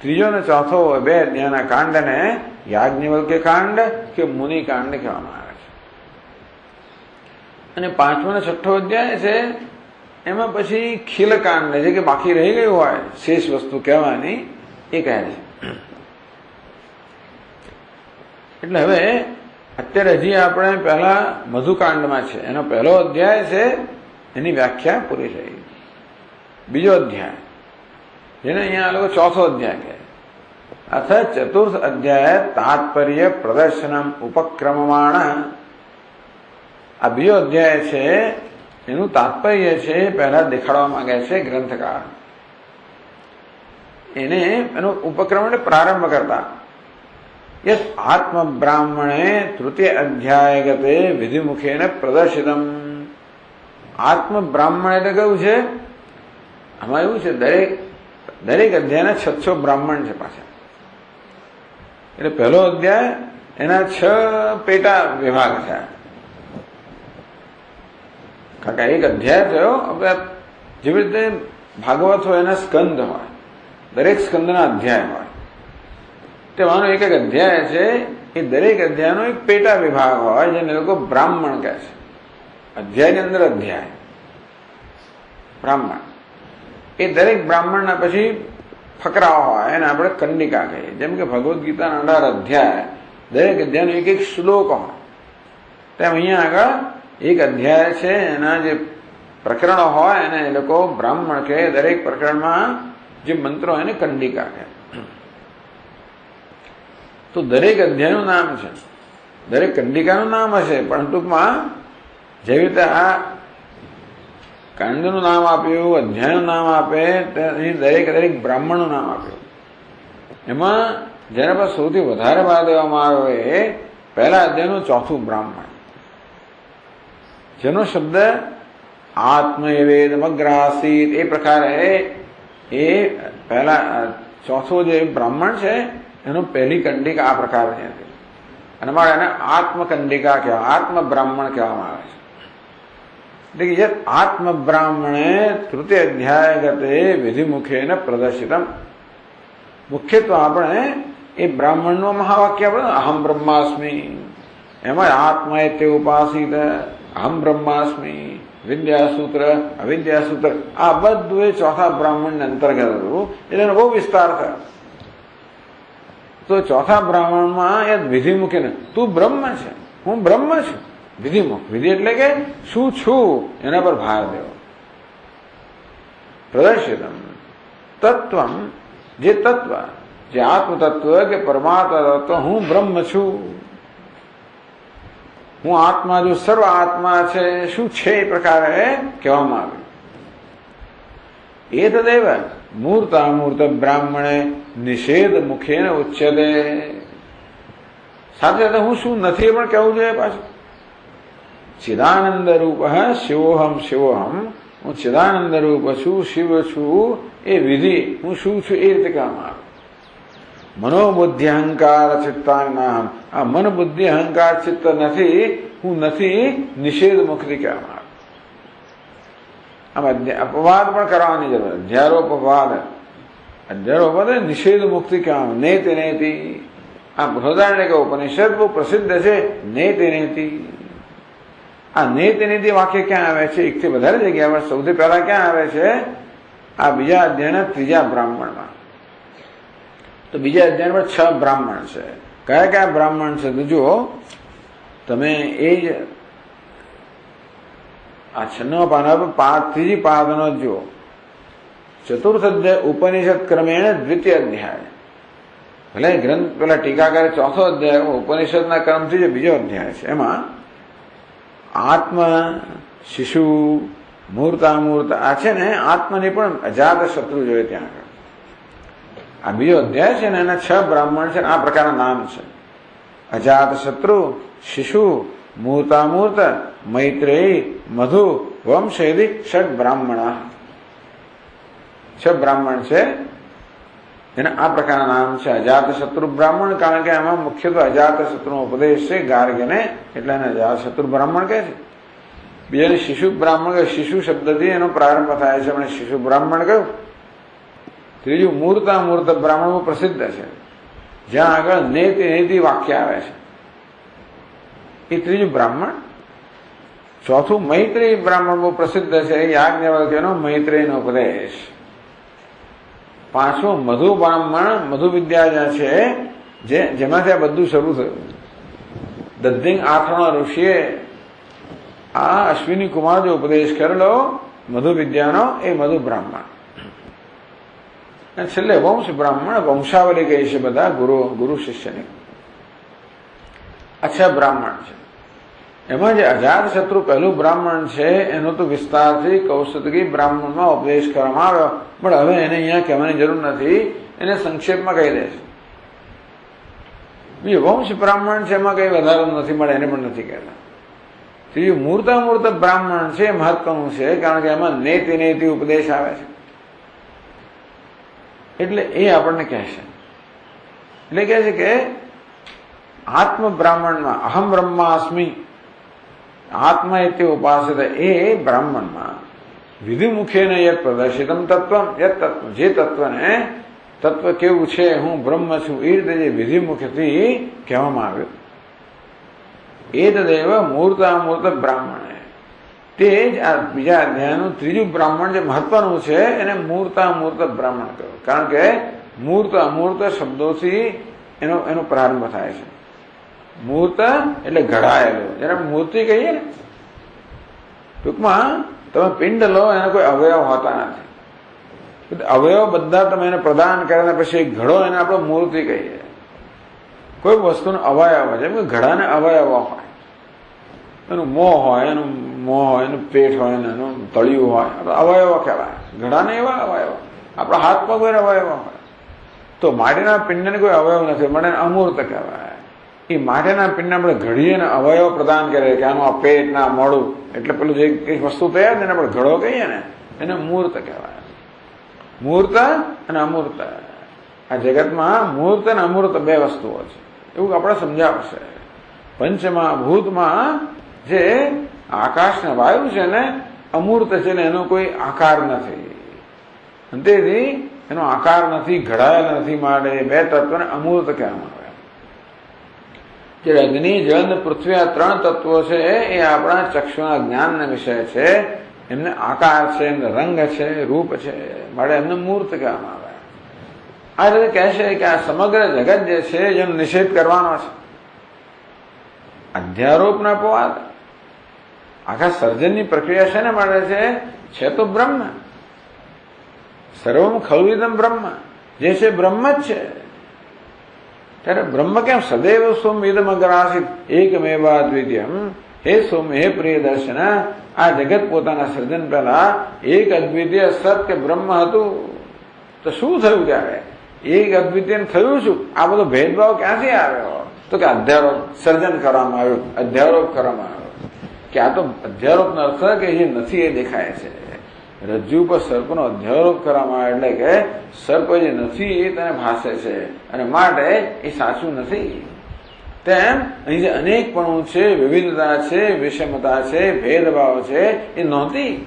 3યો અને 4થો 2 અધ્યાયના કાંડને યાજ્ઞવલ્ક્ય કાંડ કે મુનિકાંડ કહેવામાં આવે છે. અને 5મો અને 6ઠ્ઠો અધ્યાય છે, એમાં પછી ખીલકાંડ છે, કે બાકી રહી ગયું હોય શેષ વસ્તુ કહેવાની, એ કહે છે. એટલે હવે અત્યારે હજી આપણે પહેલા મધુકાંડમાં છે, એનો પહેલો અધ્યાય છે, એની વ્યાખ્યા પૂરી થઈ. બીજો અધ્યાય જેને અહીંયા આ લોકો 4થો અધ્યાય કહે, અર્થાત ચતુર્થ અધ્યાય તાત્પર્ય પ્રદર્શનમ ઉપક્રમમાણ. આ બીજો અધ્યાય છે, એનું તાત્પર્ય છે પહેલા દેખાડવા માંગે છે ગ્રંથકાર. એનો ઉપક્રમ એટલે પ્રારંભ કરતા યસ આત્મ બ્રાહ્મણે તૃતીય અધ્યાયગતે વિધિમુખેન પ્રદર્શિતમ. આત્મ બ્રાહ્મણ એટલે કયું છે? આમાં એવું છે, દરેક અધ્યાયના 600 બ્રાહ્મણ છે પાછા. એટલે પહેલો અધ્યાય એના 6 પેટા વિભાગ છે. કારણ કે એક અધ્યાય થયો, જેવી રીતે ભાગવત હોય એના સ્કંદ હોય, દરેક સ્કંદના અધ્યાય હોય, તેમાંનો એક અધ્યાય છે. એ દરેક અધ્યાયનો એક પેટા વિભાગ હોય, જેને લોકો બ્રાહ્મણ કહે છે. અધ્યાયની અંદર અધ્યાય બ્રાહ્મણ. એ દરેક બ્રાહ્મણના પછી ફકરાઓ હોય, એને આપણે કંડિકા કહીએ. જેમ કે ભગવદ્ ગીતાના 18 અધ્યાય, દરેક અધ્યાયનો એક શ્લોક હોય, તેમ અહીંયા આગળ એક અધ્યાય છે, એના જે પ્રકરણો હોય એને એ લોકો બ્રાહ્મણ કહે. દરેક પ્રકરણમાં જે મંત્રો હોય એને કંડિકા કહે. તો દરેક અધ્યાયનું નામ છે, દરેક કંડિકાનું નામ હશે, પણ ટૂંકમાં જેવી રીતે આ કાંડનું નામ આપ્યું, અધ્યાયનું નામ આપે, દરેક બ્રાહ્મણનું નામ આપ્યું. એમાં જેના પર સૌથી વધારે ભાર દેવામાં આવ્યો એ પહેલા અધ્યાયનું 4થું બ્રાહ્મણ, જેનો શબ્દ આત્મવેદમગ્રાસીત. એ પ્રકારે એ પહેલા 4થો જે બ્રાહ્મણ છે એનો પહેલી કંડિકા આ પ્રકારની હતી. અને મારે એને આત્મકંડિકા કહેવા, આત્મ બ્રાહ્મણ કહેવામાં આવે છે. એટલે કે આત્મ બ્રાહ્મણે તૃતીય અધ્યાયગતે વિધિમુખેન પ્રદર્શિતમ. મુખ્યત્વે આપણે એ બ્રાહ્મણનું મહાવાક્ય આપણે અહમ બ્રહ્માસ્મિ, એમાં આત્મા તે ઉપાસિત, અહમ બ્રહ્માસ્મિ, વિદ્યાસૂત્ર, અવિદ્યાસૂત્ર, આ બધું એ 4થા બ્રાહ્મણને અંતર્ગત હતું. એટલે એનો બહુ વિસ્તાર થયો. તો 4થા બ્રાહ્મણમાં એ વિધિમુખે તું બ્રહ્મ છે, હું બ્રહ્મ છું. વિધિમુખ, વિધિ એટલે કે શું છું એના પર ભાર દેવો. પ્રદર્શિતમ તત્વમ, જે તત્વ, જે આત્મ તત્વ કે પરમાત્મા તત્વ, હું બ્રહ્મ છું, હું આત્મા, જો સર્વ આત્મા છે, શું છે એ પ્રકારે કહેવામાં આવ્યું. એ તદેવ મૂર્તામૂર્ત બ્રાહ્મણે નિષેધ મુખેન ઉચ્યતે. સાથે સાથે હું શું નથી એ પણ કહેવું જોઈએ પાછું. ચિદાનંદ રૂપ શિવોહમ શિવોહમ, હું ચિદાનંદ રૂપ છું, શિવ છું એ વિધિ હું શું છું એ રીતે કહેવામાં આવે. મનોબુદ્ધિ અહંકાર ચિત્તાનામ, આ મન બુદ્ધિ અહંકાર ચિત્ત નથી, હું નથી નિષેધ મુક્તિ કહેવામાં આવે. આમાં અપવાદ પણ કરવાની જરૂર. અધ્યારોપવાદ, અધ્યારોપવાદ નિષેધ મુક્તિ કહેવામાં. નેતિ નેતિ, આ બૃહદારણ્યક ઉપનિષદ બહુ પ્રસિદ્ધ છે. નેતિ નેતિ, આ નેતિ નેતિ વાક્ય ક્યાં આવે છે? એકથી વધારે જગ્યા પર સૌથી પહેલા ક્યાં આવે છે? આ બીજા અધ્યાયના ત્રીજા બ્રાહ્મણમાં. તો બીજા અધ્યાયમાં 6 બ્રાહ્મણ છે. કયા કયા બ્રાહ્મણ છે? તો જુઓ તમે, એ જ આ 6 પાના ત્રીજી પાદનો જુઓ. ચતુર્થ અધ્યાય ઉપનિષદ ક્રમેણ દ્વિતીય અધ્યાય. ભલે ગ્રંથ પેલા ટીકાકારે ચોથો અધ્યાય ઉપનિષદના ક્રમથી જે બીજો અધ્યાય છે, એમાં આત્મ, શિશુ, મૂર્તામૂર્ત આ છે ને, આત્મની પણ અજાત શત્રુ જોઈએ ત્યાં આગળ. આ બીજો અધ્યાય છે ને, એના 6 બ્રાહ્મણ છે. આ પ્રકારના નામ છે: અજાત શત્રુ, શિશુ, મૂર્તામૂર્ત, મૈત્રેયી, મધુ, વંશેદી, ષડ બ્રાહ્મણ. 6 બ્રાહ્મણ છે. એના આ પ્રકારના નામ છે. અજાત શત્રુ બ્રાહ્મણ, કારણ કે એમાં મુખ્યત્વે અજાત શત્રુનો ઉપદેશ છે ગાર્ગ્યને, એટલે એને અજાત શત્રુ બ્રાહ્મણ કહે છે. બીજાને શિશુ બ્રાહ્મણ કહે. શિશુ શબ્દથી એનો પ્રારંભ થાય છે, એમણે શિશુ બ્રાહ્મણ કહ્યું. ત્રીજું મૂર્તામૂર્ત બ્રાહ્મણ બહુ પ્રસિદ્ધ છે, જ્યાં આગળ નેતિ નેતિ વાક્ય આવે છે, એ ત્રીજું બ્રાહ્મણ. ચોથું મૈત્રેયી બ્રાહ્મણ બહુ પ્રસિદ્ધ છે, યાજ્ઞવલ્ક્યનો મૈત્રેયનો ઉપદેશ. પાંચમું મધુ બ્રાહ્મણ, મધુ વિદ્યા છે, જેમાંથી આ બધું શરૂ થયું. દધ્ધિંગ આથર્ણ ઋષિએ આ અશ્વિની કુમાર જો ઉપદેશ કરેલો મધુ વિદ્યાનો, એ મધુ બ્રાહ્મણ. અને છેલ્લે વંશ બ્રાહ્મણ, વંશાવલી કહી છે બધા ગુરુ શિષ્યની. આ 6 બ્રાહ્મણ છે. એમાં જે અજાત શત્રુ પહેલું બ્રાહ્મણ છે, એનો તો વિસ્તારથી કૌશિકી બ્રાહ્મણમાં ઉપદેશ કરવામાં આવ્યો, પણ હવે એને અહીંયા કહેવાની જરૂર નથી, એને સંક્ષેપમાં કહી દે છે. બીજું વંશ બ્રાહ્મણ છે, એમાં કઈ વધારો નથી મળે, એને પણ નથી કહેતા. ત્રીજું મૂર્તામૂર્ત બ્રાહ્મણ છે, મહત્વનું છે, કારણ કે એમાં નેતિ નેતિ ઉપદેશ આવે છે, એટલે એ આપણને કહેશે. એટલે કહે છે કે આત્મ બ્રાહ્મણમાં અહમ બ્રહ્માસ્મિ, આત્મા એટલે ઉપાસિત, એ બ્રાહ્મણમાં વિધિમુખેને યત પ્રદર્શિતમ તત્વમ, યત તત્વ, જે તત્વને, તત્વ કેવું છે, હું બ્રહ્મ છું, એ રીતે જે વિધિમુખથી કહેવામાં આવ્યું, એ તદેવ મૂર્તામૂર્ત બ્રાહ્મણ. તે જ આ બીજા અધ્યાયનું ત્રીજું બ્રાહ્મણ જે મહત્વનું છે, એને મૂર્તામૂર્ત બ્રાહ્મણ કહ્યું, કારણ કે મૂર્ત અમૂર્ત શબ્દોથી એનો પ્રારંભ થાય છે. મૂર્ત એટલે ઘડાયેલો, જેને મૂર્તિ કહીએ ને. ટૂંકમાં તમે પિંડ લો, એના કોઈ અવયવ હોતા નથી. અવયવ બધા તમે એને પ્રદાન કર્યા પછી ઘડો, એને આપણે મૂર્તિ કહીએ. કોઈ વસ્તુનો અવયવ છે, જેમ કે ઘડાને અવયવો હોય, એનું મોં હોય, એનું પેટ હોય, એનું તળિયું હોય, અવયવો કહેવાય. ઘડાને એવા અવયવ. આપણા હાથ પગ હોય અવયવ હોય. તો માટીના પિંડને કોઈ અવયવ નથી, મને અમૂર્ત કહેવાય. એ માટેના પિંડને આપણે ઘડીએ ને અવયવ પ્રદાન કરે, કે આનું આ પેટ ના મોડું, એટલે પેલું જે કઈ વસ્તુ તૈયાર ને એને આપણે ઘડો કહીએ ને, એને મૂર્ત કહેવાય. મૂર્ત અને અમૂર્ત. આ જગતમાં મૂર્ત અને અમૂર્ત 2 વસ્તુઓ છે, એવું આપણે સમજાવશે. પંચમા ભૂતમાં જે આકાશ ને વાયુ છે ને, અમૂર્ત છે ને, એનો કોઈ આકાર નથી, તેથી એનો આકાર નથી, ઘડાયેલ નથી, માટે 2 તત્વને અમૂર્ત કહેવામાં આવે. જે અગ્નિ, જળ અને પૃથ્વી, આ 3 તત્વો છે, એ આપણા ચક્ષુના જ્ઞાનના વિષય છે. એમને આકાર છે, એમને રંગ છે, રૂપ છે, માટે એમને મૂર્ત કહેવામાં આવે. આ રીતે કહે છે કે આ સમગ્ર જગત જે છે, જેનો નિષેધ કરવાનો છે. અધ્યારોપના અપવાદ, આખા સર્જનની પ્રક્રિયા છે ને માટે છે તો બ્રહ્મ. સર્વમ ખલુદમ બ્રહ્મ, જે છે બ્રહ્મ જ છે. ત્યારે બ્રહ્મ કેમ સદૈવ સોમ ઇદમ અગ્રાસિત એકમેવા દ્વિતીયમ. હે સોમ, હે પ્રિય દર્શન, આ જગત પોતાના સર્જન પહેલા એક અદ્વિતીય સત્ય બ્રહ્મ હતું. તો શું થયું ત્યારે? એક અદ્વિતીય થયું શું? આ બધો ભેદભાવ ક્યાંથી આવ્યો? તો કે અધ્યારોપ સર્જન કરવામાં આવ્યું, અધ્યારોપ કરવામાં આવ્યો. કે આ તો અધ્યારોપનો અર્થ કે જે નથી એ દેખાય છે. રજ્જુ પર સર્પનો અધ્યારોપ કરવામાં આવે એટલે કે સર્પ જે નથી એ તેને ભાસે છે અને માટે એ સાચું નથી. તેમ અહીં જે અનેકપણું છે, વિવિધતા છે, વિષમતા છે, ભેદભાવ છે, એ નહોતી.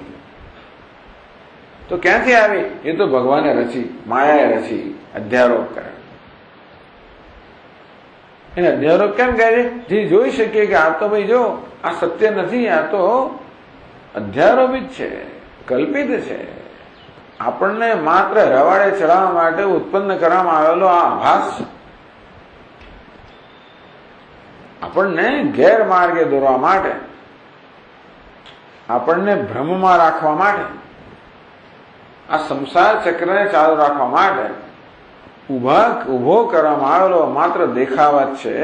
તો ક્યાંથી આવી? એ તો ભગવાને રચી, માયાએ રચી. અધ્યારોપ કરે. એને અધ્યારોપ કેમ કહે છે? જે જોઈ શકીએ કે આ તો ભાઈ જો આ સત્ય નથી, આ તો અધ્યારોપિત છે, કલ્પિત છે. આપણને માત્ર રવાડે ચડાવવા માટે ઉત્પન્ન કરવામાં આવેલો આ આભાસ છે. આપણને ગેરમાર્ગે દોરવા માટે, આપણને ભ્રમમાં રાખવા માટે, આ સંસાર ચક્રને ચાલુ રાખવા માટે ઉભો કરવામાં આવેલો માત્ર દેખાવા જ છે,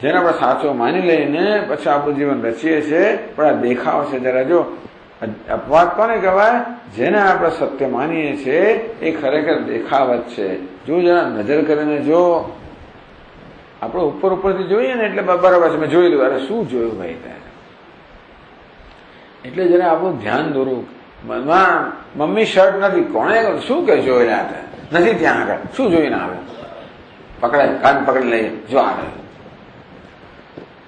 જેને આપણે સાચો માની લઈને પછી આપણું જીવન રચીએ છીએ. પણ આ દેખાવ છે. જરા જો અપવાદ કોને કહેવાય? જેને આપણે સત્ય માનીએ છીએ એ ખરેખર દેખાવ જ છે. જો જરા નજર કરીને જો આપણે ઉપરથી જોઈએ ને એટલે બરાબર છે, મેં જોઈ લીધું. અરે શું જોયું ભાઈ ત્યાં? એટલે જરા આપણું ધ્યાન દોરવું. મમ્મી શર્ટ નથી, કોણે શું કે જોયેલા હતા? નથી ત્યાં આગળ. શું જોઈને આવે? પકડાય, કાન પકડી લઈએ, જો આવે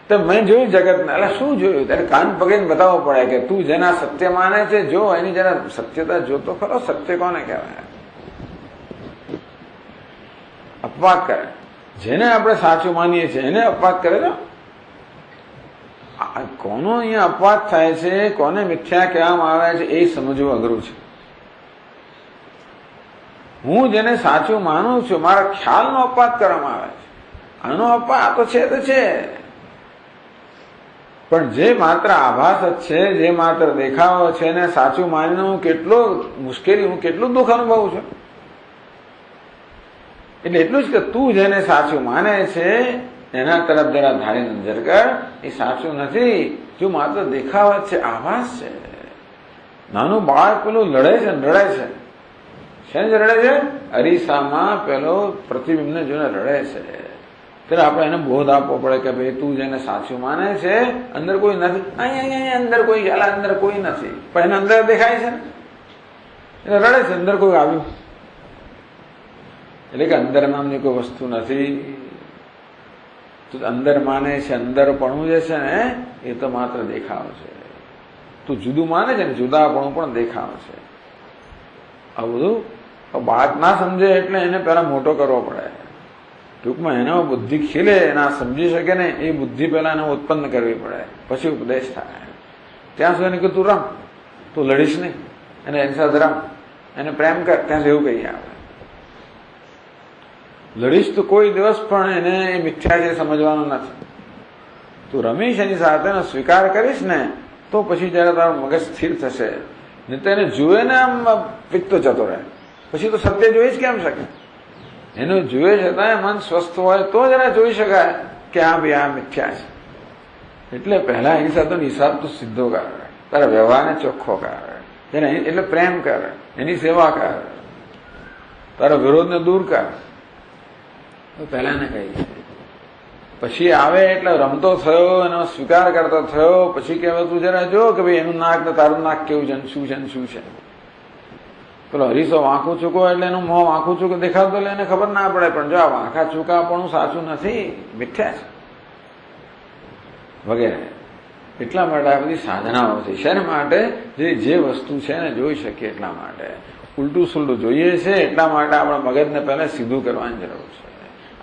તો મેં જોયું જગતને. એટલે શું જોયું? ત્યારે કાન પકડીને બતાવવું પડે કે તું જેના સત્ય માને છે જો, એની જરા સત્યતા જોતો ખરો. સત્ય કોને કહેવાય? અપવાદ કરે. જેને આપણે સાચું માનીએ છીએ એને અપવાદ કરે તો કોનો અહીંયા અપવાદ થાય છે, કોને મિથ્યા કહેવામાં આવે છે એ સમજવું અઘરું છે. હું જેને સાચું માનું છું, મારા ખ્યાલનો અપવાદ કરવામાં આવે છે. આનો અપવાદ તો છે તો છે, પણ જે માત્ર આભાસ જ છે, જે માત્ર દેખાવો છે, એને સાચું માનીને હું કેટલો મુશ્કેલી, હું કેટલું દુઃખ અનુભવું છું. એટલે એટલું જ કે તું જેને સાચું માને છે એના તરફ જરા ધારી નજર કર. એ સાચું નથી, જો માત્ર દેખાવા જ છે, આભાસ છે. નાનું બાળક પેલું લડે છે, રડે છે. શેને રડે છે? અરીસામાં પેલો પ્રતિબિંબને જોઈને રડે છે. ત્યારે આપણે એને બોધ આપવો પડે કે ભાઈ તું જેને સાચું માને છે અંદર કોઈ નથી. અહીંયા અંદર કોઈ, અંદર કોઈ નથી, પણ એને અંદર દેખાય છે ને, એટલે રડે છે. અંદર કોઈ આવ્યું એટલે કે અંદર નામની કોઈ વસ્તુ નથી. તું અંદર માને છે, અંદરપણું જે છે ને એ તો માત્ર દેખાવ છે. તું જુદું માને છે ને, જુદાપણું પણ દેખાવ છે. આ બધું બાળક ના સમજે એટલે એને પહેલા મોટો કરવો પડે. ટૂંકમાં એનો બુદ્ધિ ખીલે, એના સમજી શકે ને એ બુદ્ધિ પહેલા એને ઉત્પન્ન કરવી પડે, પછી ઉપદેશ થાય. ત્યાં સુધી કે તું રમ, તું લડીશ નહીં, એને એની સાથે રમ, એને પ્રેમ કર, ત્યાં જેવું કહીએ આવે. લડીશ તો કોઈ દિવસ પણ એને એ મિથ્યા છે સમજવાનું નથી. તું રમીશ એની સાથે સ્વીકાર કરીશ ને તો પછી જયારે તારું મગજ સ્થિર થશે. નહીં તો એને જુએ ને આમ પિત્તો જતો રહે, પછી તો સત્ય જોઈ જ કેમ શકે? એનું જુએ છતાં મન સ્વસ્થ હોય તો જરા જોઈ શકાય કે હા ભાઈ આ મિથ્યા છે. એટલે પહેલા એની સાથે હિસાબ તો સીધો કર, તારા વ્યવહારને ચોખ્ખો કર, એટલે પ્રેમ કર, એની સેવા કર, તારા વિરોધને દૂર કર. તો પહેલા ને કહી, પછી આવે એટલે રમતો થયો, એનો સ્વીકાર કરતો થયો, પછી કે હવે તું જરા જો કે ભાઈ એનું નાક ને તારું નાક કેવું છે, શું છે ને શું છે. પેલો હરીસો વાંખું ચૂકો એટલે એનું મોં વાંખું ચૂકો દેખાતું એટલે એને ખબર ના પડે, પણ જો આ વાંખા ચૂકા પણ સાચું નથી, મિથ્યા છે વગેરે. એટલા માટે આ બધી સાધનાઓ છે. શેના માટે? જે વસ્તુ છે ને જોઈ શકીએ એટલા માટે. ઉલટું સુલટું જોઈએ છે એટલા માટે આપણા મગજને પહેલા સીધું કરવાની જરૂર છે,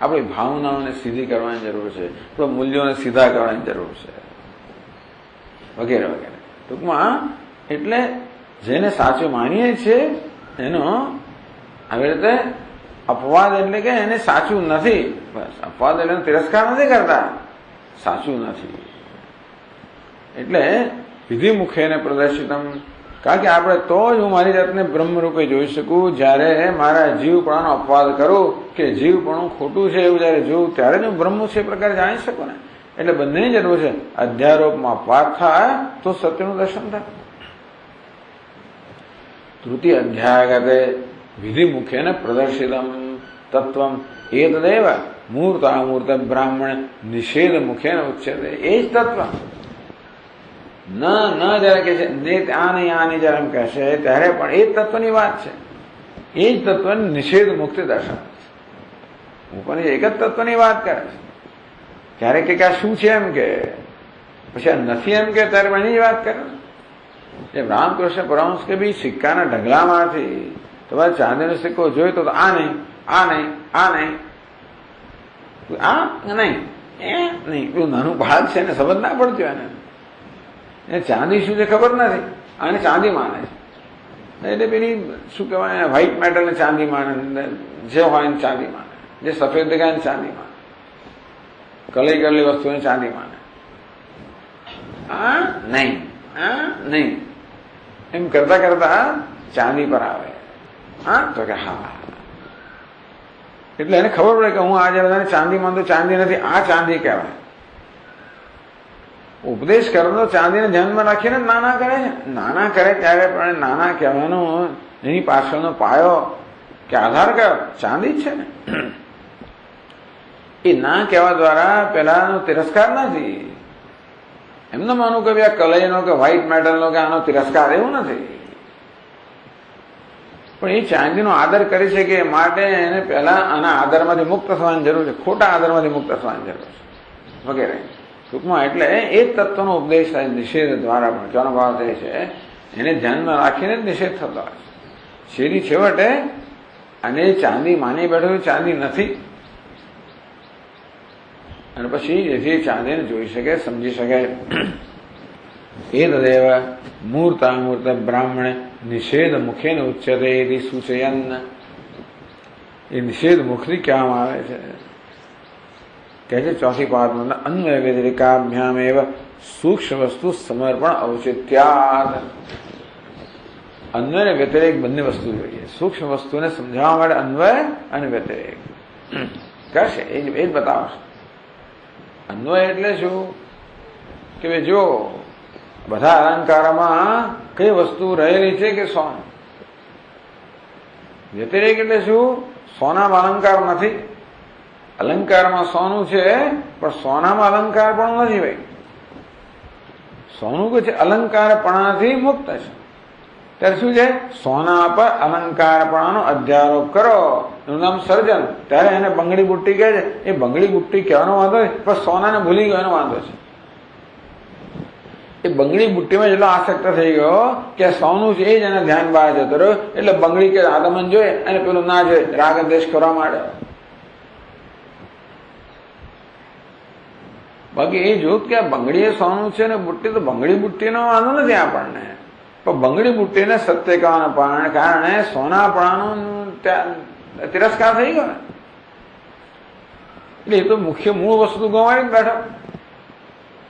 આપણી ભાવનાઓને સીધી કરવાની જરૂર છે, તો મૂલ્યોને સીધા કરવાની જરૂર છે વગેરે વગેરે. ટૂંકમાં એટલે જેને સાચું માનીએ છીએ એનો આવી રીતે અપવાદ એટલે કે એને સાચું નથી. બસ અપવાદ એટલે તિરસ્કાર નથી કરતા, સાચું નથી. એટલે વિધિમુખે ને પ્રદર્શિતમ, કારણ કે આપણે તો જ હું મારી જાતને બ્રહ્મરૂપે જોઈ શકું જ્યારે મારા જીવપણાનો અપવાદ કરું કે જીવપણું ખોટું છે એવું જયારે જોઉં ત્યારે જ હું બ્રહ્મ છે એ પ્રકારે જાણી શકું ને. એટલે બંનેની જરૂર છે. અધ્યારોપમાં અપવાદ થાય તો સત્યનું દર્શન થાય. તૃતીય અધ્યાયગતે વિધિમુખે ને પ્રદર્શિતમ, તત્વમ એતદેવ મૂર્ત અમૂર્ત બ્રાહ્મણ નિષેધ મુખેન ઉચ્યતે. એ જ તત્વ ન જયારે કે છે આની જયારે એમ કહેશે ત્યારે પણ એ જ તત્વની વાત છે. એ જ તત્વની નિષેધ મુક્તિ દર્શાવે છે. હું પણ એક જ તત્વની વાત કરે છે. ક્યારેક કે આ શું છે એમ કે પછી આ નથી એમ કે ત્યારે એની જ વાત કરે. જે રામકૃષ્ણ પરમહંસ કે બી સિક્કાના ઢગલામાંથી તમારે ચાંદીનો સિક્કો જોયો તો આ નહીં, આ નહીં, આ નહીં, આ નહીં, એ નહીં. પેલું નાનું બાળક છે ને સમજ ના પડતી હોય એને ચાંદી શું છે ખબર નથી, આને ચાંદી માને છે. એટલે પેલી શું કહેવાય વ્હાઈટ મેટલને ચાંદી માને, જે હોય એને ચાંદી માને, જે સફેદ દેખાય એને ચાંદી માને, કલઈ કરેલી વસ્તુને ચાંદી માને. આ નહીં, આ નહીં એમ કરતા કરતા ચાંદી પર આવે. હા તો કે હા, એટલે એને ખબર પડે કે હું આજે બધાને ચાંદી માનતો, ચાંદી નથી, આ ચાંદી કહેવાય. ઉપદેશ કરતો ચાંદીને ધ્યાનમાં રાખીને નાના કરે છે. નાના કરે ત્યારે પણ નાના કહેવાનો એની પાછળનો પાયો કે આધાર કયો? ચાંદી જ છે ને. એ ના કહેવા દ્વારા પેલાનો તિરસ્કાર નથી. એમને માનું કે આ કલઈનો કે વ્હાઈટ મેટલનો કે આનો તિરસ્કાર, એવું નથી. પણ એ ચાંદીનો આદર કરી છે કે માટે એને પહેલા આના આદરમાંથી મુક્ત થવાની જરૂર છે, ખોટા આદરમાંથી મુક્ત થવાની જરૂર છે વગેરે. ટૂંકમાં એટલે એ જ તત્વનો ઉપદેશ થાય નિષેધ દ્વારા. પણ કહેવાનો ભાવ થાય છે એને ધ્યાનમાં રાખીને જ નિષેધ થતો હોય છે. છેલ્લી છેવટે અને ચાંદી માની બેઠો ચાંદી નથી, અને પછી જેથી ચાંદીને જોઈ શકે, સમજી શકે. એ તદેવ મૂર્તામૂર્ત બ્રાહ્મણ નિષેધ મુખેન ઉચ્યતે એથી સૂચયન. એ નિષેધ મુખથી કહેવામાં આવે છે. કહે છે ચોથી પાદમાં અન્વય વ્યતિરેકાભ્યામ એવ સૂક્ષ્મ વસ્તુ સમર્પણ ઔચિત્યાદ. અન્વય અને વ્યતિરેક બંને વસ્તુ જોઈએ. સૂક્ષ્મ વસ્તુને સમજાવવા માટે અન્વય અને વ્યતિરેક કહેશે, એ જ બતાવશે. અન્વય એટલે શું કે ભાઈ જો બધા અલંકારોમાં કઈ વસ્તુ રહેલી છે કે સોનું. વ્યતિરેક એટલે શું? સોનામાં અલંકાર નથી. અલંકારમાં સોનું છે પણ સોનામાં અલંકાર પણ નથી. ભાઈ સોનું કે છે અલંકારપણાથી મુક્ત છે. ત્યારે શું છે? સોના પર અલંકારપણાનો અધ્યારોપ કરો, એનું નામ સર્જન. ત્યારે એને બંગડી બુટ્ટી કહે છે. એ બંગડી બુટ્ટી કહેવાનો વાંધો છે, પણ સોનાને ભૂલી ગયો વાંધો છે. એ બંગડી બુટ્ટીમાં જેટલો આસક્ત થઈ ગયો કે સોનું છે એ જ એને ધ્યાન બહાર જતો રહ્યો. એટલે બંગડી કે આદમન જોઈએ અને પેલું ના જોઈએ, રાગ દ્વેષ કરવા માંડે. બાકી એ જોત કે આ બંગડી એ સોનું છે ને બુટ્ટી, તો બંગડી બુટ્ટીનો વાંધો નથી આપણને. પણ બંગડી બુટ્ટીને સત્ય કહેવાના કારણે સોનાપણાનો તિરસ્કાર થઈ ગયો. એટલે એ તો મુખ્ય મૂળ વસ્તુ ગવાડી જ બેઠો.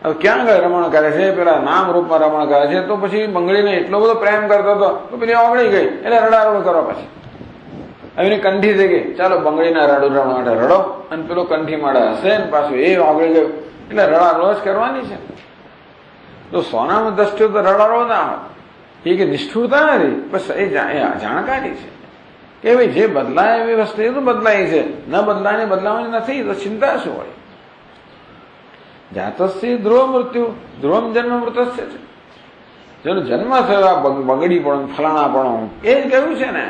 હવે ક્યાં ગયો રમણ કરે છે? પેલા નામ રૂપમાં રમણ કરે છે. તો પછી બંગડીને એટલો બધો પ્રેમ કરતો હતો તો પેલી ઓગળી ગઈ એટલે રડારડ કરો. પછી એની કંઠી થઈ ગઈ, ચાલો બંગડીના રડવા માટે રડો, અને પેલો કંઠી માટે હશે ને પાછું એ ઓગળી ગયું. એટલે રડારો જ કરવાની છે. તો સોનામાં દ્રષ્ટિઓ તો રડારો ના હોય. એ કે નિષ્ઠુરતા નથી, બસ એ જાણકારી છે કે ભાઈ જે બદલાય એવી વસ્તુ એ તો બદલાય છે, ન બદલાય બદલાવાની નથી. તો ચિંતા શું હોય? જાતસ્ય ધ્રુવ મૃત્યુ, ધ્રુવમ જન્મ મૃતસ્ય છે. જેનો જન્મ થયો આ બગડી પણ ફલાણા પણ એ જ કહ્યું છે ને.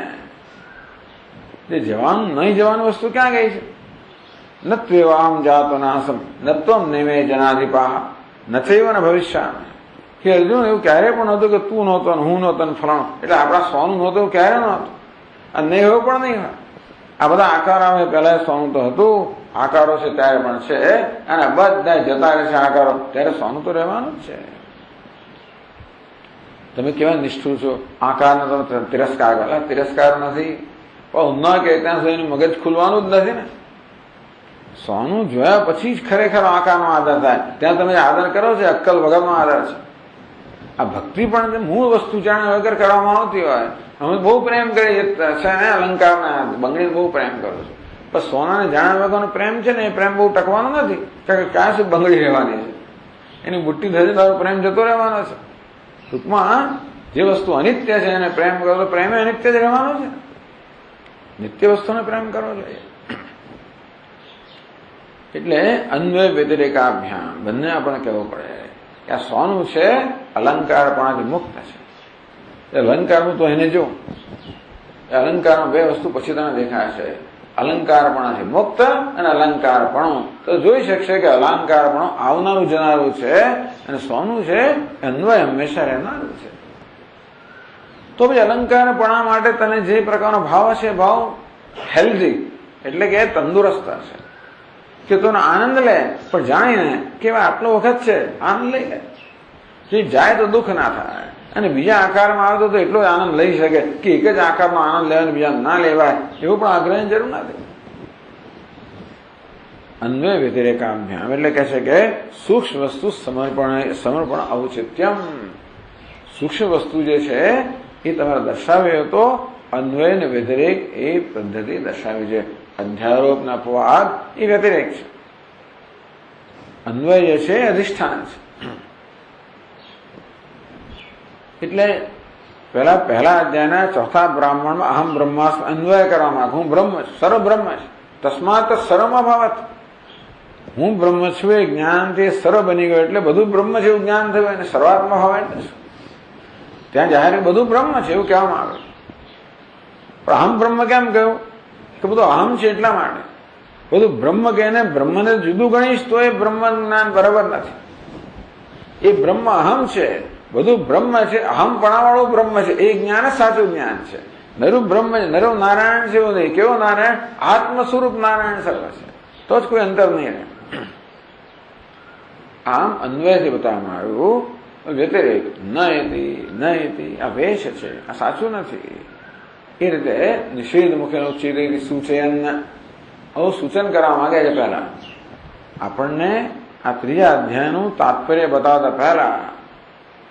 જે જવાનું નહીં જવાની વસ્તુ ક્યાં ગઈ છે? નત્વેવામ જાતો નાસમ નત્વમ નેમે જનાધિપા નથૈવ ને ભવિષ્યામે. કે અર્જુન એવું ક્યારે પણ નહોતું કે તું નહોતો ને હું નહોતો ને ફલાણો. એટલે આપણા સોનું નહોતું એવું ક્યારે નહોતું, અને નહીં હોય પણ નહીં હોય. આ બધા આકાર આવે, પહેલા સોનું તો હતું, આકારો છે ત્યારે પણ છે, અને બધા જતા રહેશે આકારો, ત્યારે સોનું તો રહેવાનું જ છે. તમે કેવા નિષ્ઠુર છો? આકારનો તમે તિરસ્કાર કરો. તિરસ્કાર નથી, પણ ન કે ત્યાં સુધી મગજ ખુલવાનું જ નથી ને. સોનું જોયા પછી જ ખરેખર આકારનો આદર થાય. ત્યાં તમે આદર કરો છો અક્કલ વગરનો આદર છે. આ ભક્તિ પણ મૂળ વસ્તુ જાણ્યા વગર કરવામાં આવતી હોય. અમે બહુ પ્રેમ કરીએ છે ને અલંકારના, બંગડી બહુ પ્રેમ કરો છો, પણ સોનાને જાણ્યા વગરનો પ્રેમ છે ને એ પ્રેમ બહુ ટકવાનો નથી. કારણ કે ક્યાં સુધી બંગડી રહેવાની છે, એની બુટ્ટી થશે તારો પ્રેમ જતો રહેવાનો છે. ટૂંકમાં જે વસ્તુ અનિત્ય છે એને પ્રેમ કરો તો પ્રેમે અનિત્ય જ રહેવાનો છે. નિત્ય વસ્તુને પ્રેમ કરવો જોઈએ. એટલે અન્વય વ્યતિરેકાભ્યામ બંને આપણે કહેવું પડે કે આ સોનું છે અલંકારપણાથી મુક્ત છે. અલંકારમાં તો એને જો અલંકારમાં બે વસ્તુ પછી તને દેખાશે, અલંકારપણાથી મુક્ત અને અલંકારપણું. તો જોઈ શકશે કે અલંકારપણું આવનારું જનારું છે અને સોનું છે અન્વય હંમેશા રહેનારું છે. તો પછી અલંકારપણા માટે તને જે પ્રકારનો ભાવ હશે ભાવ હેલ્ધી એટલે કે તંદુરસ્ત હશે કે તું આનંદ લે, પણ જાણીને કે આટલો વખત છે આનંદ લઈ લે. જે જાય તો દુઃખ ના થાય અને બીજા આકારમાં આવે તો એટલો આનંદ લઈ શકે કે એક જ આકારનો આનંદ લેવાનો બીજા ના લેવાય એવું પણ આગ્રહની જરૂર નથી. અન્વય વ્યતિરેકાભ્યામ એટલે કહે છે કે સૂક્ષ્મ વસ્તુ સમર્પણ ઔચિત્યમ. સૂક્ષ્મ વસ્તુ જે છે એ તમારે દર્શાવ્યો તો અન્વય ને વ્યતિરેક એ પદ્ધતિ દર્શાવી છે. અધ્યારોપ ના અપવાદ એ વ્યતિરેક છે, અન્વય જે છે અધિષ્ઠાન છે. એટલે પહેલા અધ્યાયના ચોથા બ્રાહ્મણમાં અહમ બ્રહ્માસ્મ અન્વય કરવામાં હું બ્રહ્મ છું, સર્વ બ્રહ્મ છે. તસ્માત સર્વ અભાવત, હું બ્રહ્મ છું એ જ્ઞાનથી સર્વ બની ગયો એટલે બધું બ્રહ્મ છે એવું જ્ઞાન થયું અને સર્વાત્મા ભાવ એટલે શું? ત્યાં જાહેર બધું બ્રહ્મ છે એવું કહેવામાં આવે. પણ અહમ બ્રહ્મ કેમ કહ્યું કે બધું અહમ છે એટલા માટે. બધું બ્રહ્મ કહે ને બ્રહ્મને જુદું ગણીશ તો એ બ્રહ્મ જ્ઞાન બરાબર નથી. એ બ્રહ્મ અહમ છે, બધું બ્રહ્મ છે, અહમપણાવાળું બ્રહ્મ છે, એ જ્ઞાન જ સાચું જ્ઞાન છે. નરું બ્રહ્મ છે, નરું નારાયણ છે એવું નહીં. કેવો નારાયણ? આત્મ સ્વરૂપ નારાયણ સર્વ છે, તો જ કોઈ અંતર નહીં રહે. આમ અન્વયથી બતાવવામાં આવ્યું. વ્યતિરેક ન આ વેશ છે, આ સાચું નથી. એ રીતે નિષેધ મુખેનો ચિરે સૂચયન આવું સૂચન કરવા માંગે છે. પહેલા આપણને આ ત્રીજા અધ્યાયનું તાત્પર્ય બતાવતા પહેલા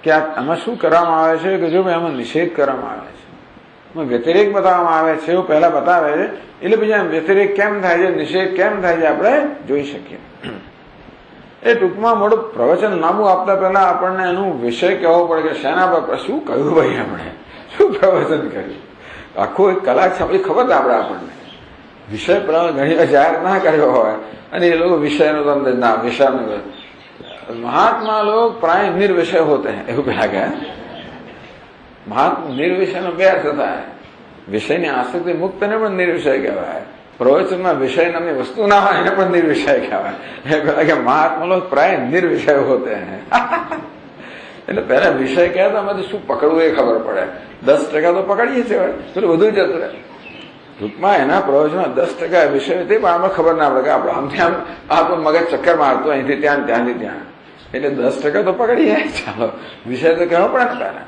કે આમાં શું કરવામાં આવે છે કે જો ભાઈ આમાં નિષેધ કરવામાં આવે છે, વ્યતિરેક બતાવવામાં આવે છે એવું પહેલા બતાવે છે. એટલે બીજા વ્યતિરેક કેમ થાય છે, નિષેધ કેમ થાય છે આપણે જોઈ શકીએ. એ ટૂંકમાં મોટું પ્રવચન લાંબુ આપતા પહેલા આપણને એનું વિષય કહેવો પડે કે શેના પર શું કહ્યું ભાઈ, આપણે શું પ્રવચન કર્યું, આખું એક કલાક સાંભળી ખબર આપણે આપણને વિષય ઘણી વાર જાહેર ના કર્યો હોય અને એ લોકો વિષયનો તમને ના વિષયનો महात्मा लोग प्राय निर्विषय होते हैं એવું પેલા કહે. નિર્વિષયનો બે અર્થ થાય. વિષયની આસક્તિ મુક્ત ને પણ નિર્વિષય કહેવાય. પ્રવચનમાં વિષય નામની વસ્તુ ના હોય એને પણ નિર્વિષય કહેવાય. એ પેલા કે મહાત્મા લોગ પ્રાય નિર્વિષય હોતે हैं. એટલે પહેલા વિષય કહે તો અમે શું પકડવું એ ખબર પડે. 10% તો પકડીએ છીએ, પેલું બધું જતું રહે. ટૂંકમાં એના પ્રવચનમાં 10% વિષય તે પણ આપણે ખબર ના પડે કે આપણે આમથી આમ આપણું મગજ ચક્કર મારતો અહીંથી ત્યાં ત્યાંથી ત્યાં. એટલે 10% તો પકડીએ, ચાલો વિષય તો કહેવો પડે ને પહેલા.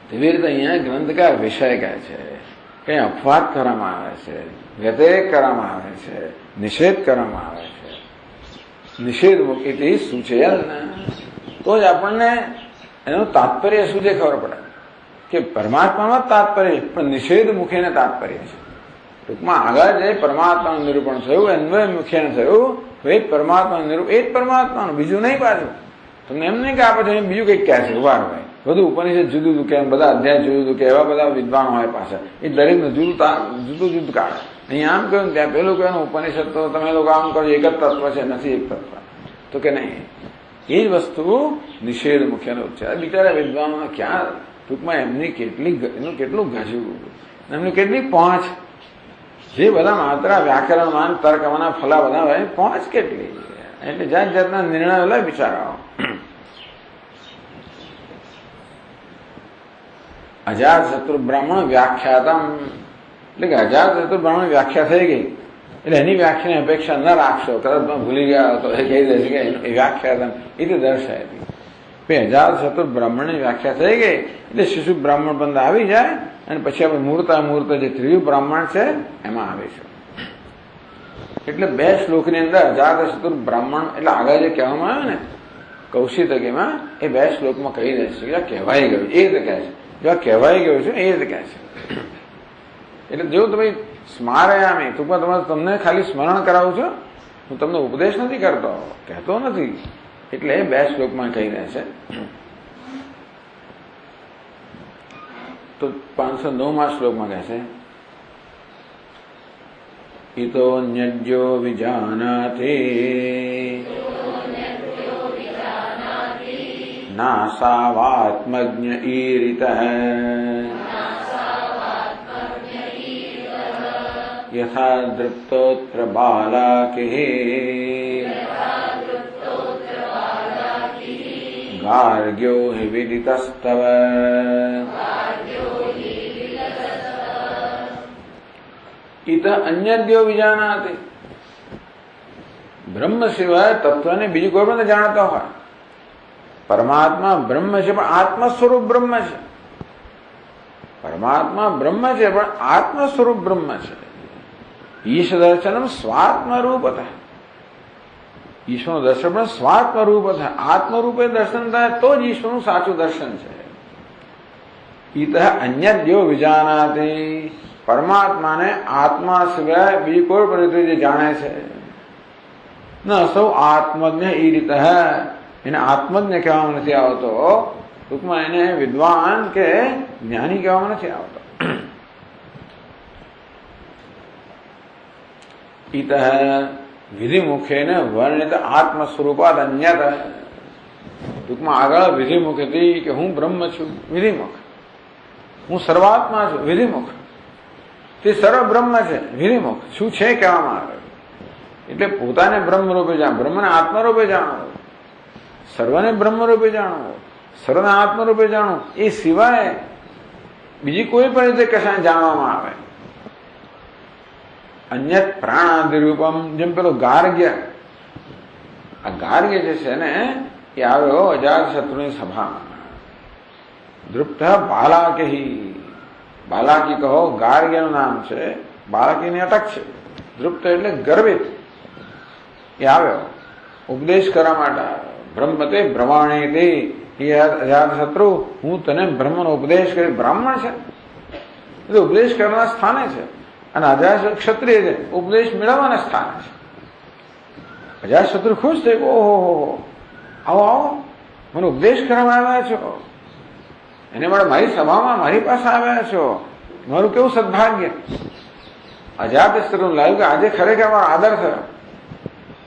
તેવી રીતે અહીંયા ગ્રંથકાર વિષય કહે છે, કઈ અપવાદ કરવામાં આવે છે, વ્યતિરેક કરવામાં આવે છે, નિષેધ કરવામાં આવે છે. નિષેધ મૂકીથી સૂચયન તો જ આપણને એનું તાત્પર્ય શું છે ખબર પડે કે પરમાત્મામાં જ તાત્પર્ય પણ નિષેધ મુખેને તાત્પર્ય છે. ટૂંકમાં આગળ જે પરમાત્માનું નિરૂપણ થયું અન્વય મુખેને થયું એ પરમાત્માનું નિરૂપણ એ જ પરમાત્માનું, બીજું નહીં. પાછું તમને એમ નહીં કે આ પછી બીજું કંઈક કહે છે. ઉભા હોય બધું ઉપનિષદ જુદું જુદું કે બધા અધ્યાય જુદું જુદું કે એવા બધા વિદ્વાન હોય પાછા એ દરેકનું જુદું જુદું કાઢે. અહીંયા આમ કહ્યું ત્યાં પેલું કહેવાનું ઉપનિષદ તો તમે લોકો આમ કહો એક જ તત્વ છે, નથી એક તત્વ. તો કે નહીં, એ જ વસ્તુ નિષેધ મુખ્યનો છે. બિચારા વિદ્વાનો ક્યાં ટૂંકમાં એમનું કેટલું ગજવું, એમની કેટલી પહોંચ, જે બધા માત્ર વ્યાકરણમાં તર્કમાંના ફલા બધા હોય પહોંચ કેટલી. એટલે જાત જાતના નિર્ણયો લે બિચારાઓ. અજાત શત્રુ બ્રાહ્મણ વ્યાખ્યાતમ એટલે કે અજાત શત્રુ બ્રાહ્મણ વ્યાખ્યા થઈ ગઈ એટલે એની વ્યાખ્યાની અપેક્ષા ન રાખશો. કદાચ ભૂલી ગયા તો એ કહી દેશે કે એ વ્યાખ્યાતમ એ તો દર્શાય હતી. અજાત શત્રુ બ્રાહ્મણની વ્યાખ્યા થઈ ગઈ એટલે શિશુ બ્રાહ્મણ બંધ આવી જાય અને પછી આપણે મૂર્ત જે ત્રીજું બ્રાહ્મણ છે એમાં આવીશું. એટલે 2 શ્લોકની અંદર અજાત શત્રુ બ્રાહ્મણ એટલે આગળ જે કહેવામાં આવે ને કૌશિતકીમાં એ 2 શ્લોકમાં કહી દેશે કે કહેવાઈ ગયું એ રીતે કહે છે. જો કહેવાઈ ગયું છે એ રીતે કહે છે. એટલે જો તમે સ્મારયામી ટૂંકમાં તમને ખાલી સ્મરણ કરાવું છું, હું તમને ઉપદેશ નથી કરતો, કહેતો નથી. એટલે 2 શ્લોકમાં કહી રહે છે. તો 509માં શ્લોકમાં કહે છે इतोऽन्यज्ञो विजानाति नासावात्मज्ञ ईरितः यथा दृप्तोऽत्र बालाकिः गार्ग्यो हि विदितस्तव। इतः अन्यद्यो विजानाति, બ્રહ્મ સિવાય તત્વને બીજું કોઈ પણ જાણતો હોય. પરમાત્મા બ્રહ્મ છે પણ આત્મ સ્વરૂપ બ્રહ્મ છે. પરમાત્મા બ્રહ્મ છે પણ આત્મ સ્વરૂપ બ્રહ્મ છે. ઈશ દર્શનમ સ્વાત્મ રૂપતઃ, ઈશ્વરનું દર્શન પણ સ્વાત્મ રૂપ થાય, આત્મરૂપે દર્શન થાય તો જ ઈશ્વરનું સાચું દર્શન છે. ઇતઃ અન્યદ્યો વિજાનાતિ, પરમાત્માને આત્મા સિવાય બીજી કોઈ પણ રીતે જે જાણે છે. ન સૌ આત્મજ્ઞ એ રીતે એને આત્મજ્ઞ કહેવામાં નથી આવતો, ટૂંકમાં એને વિદ્વાન કે જ્ઞાની કહેવામાં નથી આવતો. ઇતઃ વિધિમુખેન વર્ણિત આત્મ સ્વરૂપાદ અન્યત, ટૂંકમાં આગળ વિધિમુખથી કે હું બ્રહ્મ છું વિધિમુખ, હું સર્વાત્મા છું વિધિમુખ, તે સર્વ બ્રહ્મ છે વિધિમુખ શું છે કહેવામાં આવે. એટલે પોતાને બ્રહ્મ રૂપે જાણ, બ્રહ્મને આત્મરૂપે જાણો, સર્વને બ્રહ્મ રૂપે જાણો, સર્વને આત્મરૂપે જાણો, એ સિવાય બીજી કોઈ પણ રીતે કશાને જાણવામાં આવે. અન્યત પ્રાણાદિ રૂપમ, જેમ પેલો ગાર્ગ્ય, આ ગાર્ગ્ય જે છે ને એ આવ્યો અજાતશત્રુની સભામાં. દૃપ્ત બાલાકી, બાલાકી કહો, ગાર્ગ્યનું નામ છે, બાલાકીની અટક છે. દૃપ્ત એટલે ગર્વિત. એ આવ્યો ઉપદેશ કરવા માટે આવ્યો. બ્રહ્મતે બ્રહ્માણે તે, અજાતશત્રુ હું તને બ્રહ્મનો ઉપદેશ કરી. બ્રાહ્મણ છે એટલે ઉપદેશ કરવાના સ્થાને છે, અને અજાતશત્રુ ક્ષત્રિય છે, ઉપદેશ મેળવવાના સ્થાને છે. અજાતશત્રુ ખુશ થઈ, ઓહો આવો આવો, મને ઉપદેશ કરવામાં આવ્યા છો, એને માટે મારી સભામાં મારી પાસે આવ્યા છો, મારું કેવું સદભાગ્ય. અજાતશત્રુને લાગ્યું કે આજે ખરેખર મારો આદર થયો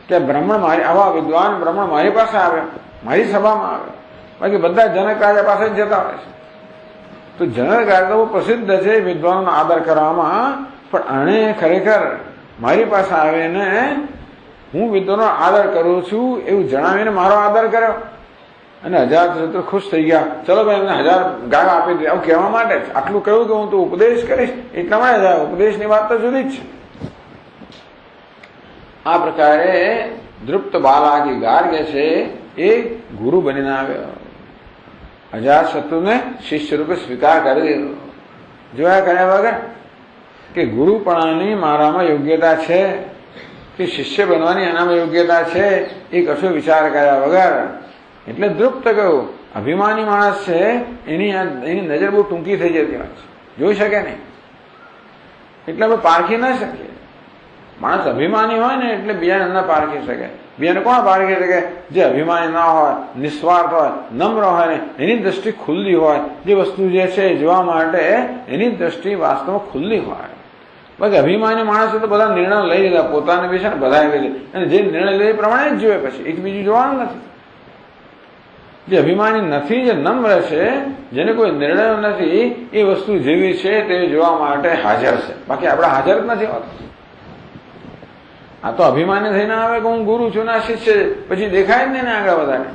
કે બ્રાહ્મણ મારી, આવા વિદ્વાન બ્રાહ્મણ મારી પાસે આવ્યા, મારી સભામાં આવ્યા. બાકી બધા જનક રાજા પાસે જ જતા હોય છે. તો જનક રાજા બહુ પ્રસિદ્ધ છે વિદ્વાનોનો આદર કરવામાં, પણ આણે ખરેખર મારી પાસે આવીને હું વિદ્વાનો આદર કરું છું એવું જણાવીને મારો આદર કર્યો. અને અજાતશત્રુ ખુશ થઈ ગયા. ચલો ભાઈ એમને 1000 ગાળા આપી દે, આવું કહેવા માટે જ આટલું કહ્યું કે હું તો ઉપદેશ કરીશ, એટલા માટે ઉપદેશની વાત તો જુદી જ છે. આ પ્રકારે દૃપ્ત બાલાકી ગાર્ગ્ય છે એ ગુરુ બનીને આવ્યો. અજાતશત્રુને શિષ્ય રૂપે સ્વીકાર કરી દીધો. જોયા કર્યા વગર કે ગુરુપણાની મારામાં યોગ્યતા છે કે શિષ્ય બનવાની એનામાં યોગ્યતા છે, એ કશો વિચાર કર્યા વગર. એટલે દૃપ્ત કહ્યું, અભિમાની માણસ છે એની નજર બહુ ટૂંકી થઈ જતી હોય છે, જોઈ શકે નહીં, એટલે આપણે પારખી ના શકીએ. માણસ અભિમાની હોય ને એટલે બીજાને ન પારખી શકે. બીજાને કોણ પારખી શકે? જે અભિમાની ના હોય, નિસ્વાર્થ હોય, નમ્ર હોય ને એની દ્રષ્ટિ ખુલ્લી હોય, જે વસ્તુ જે છે જોવા માટે એની દ્રષ્ટિ વાસ્તવમાં ખુલ્લી હોય. બાકી અભિમાની માણસો તો બધા નિર્ણય લઈ લીધા પોતાને વિશે ને બધા લઈ લીધા, અને જે નિર્ણય લે પ્રમાણે જ જોવે, પછી એક બીજું જોવાનું નથી. જે અભિમાની નથી, જે નમ્ર છે, જેને કોઈ નિર્ણય નથી, એ વસ્તુ જેવી છે તે જોવા માટે હાજર છે. બાકી આપણે હાજર જ નથી હોતા. આ તો અભિમાની થઈને આવે કે હું ગુરુ છું ના શિષ્ય, પછી દેખાય જ નહીં ને આગળ વધારે.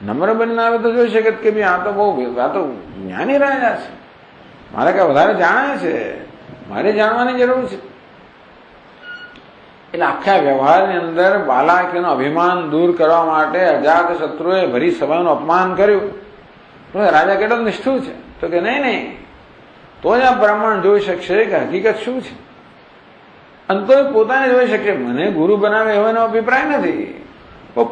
નમ્ર બનીને આવે તો જોઈ શકે કે ભાઈ આ તો બહુ, આ તો જ્ઞાની રાજા છે, મારે કઈ વધારે જાણે છે, મારે જાણવાની જરૂર છે. એટલે આખા વ્યવહારની અંદર બાલાકીનું અભિમાન દૂર કરવા માટે અજાતશત્રુએ ભરી સભાનું અપમાન કર્યું. રાજા કેટલો નિષ્ઠુર છે, તો કે નહીં, તો જ આ બ્રાહ્મણ જોઈ શકશે કે હકીકત શું છે. અંતો પોતાને જોઈ શકશે. મને ગુરુ બનાવે એવો એનો અભિપ્રાય નથી.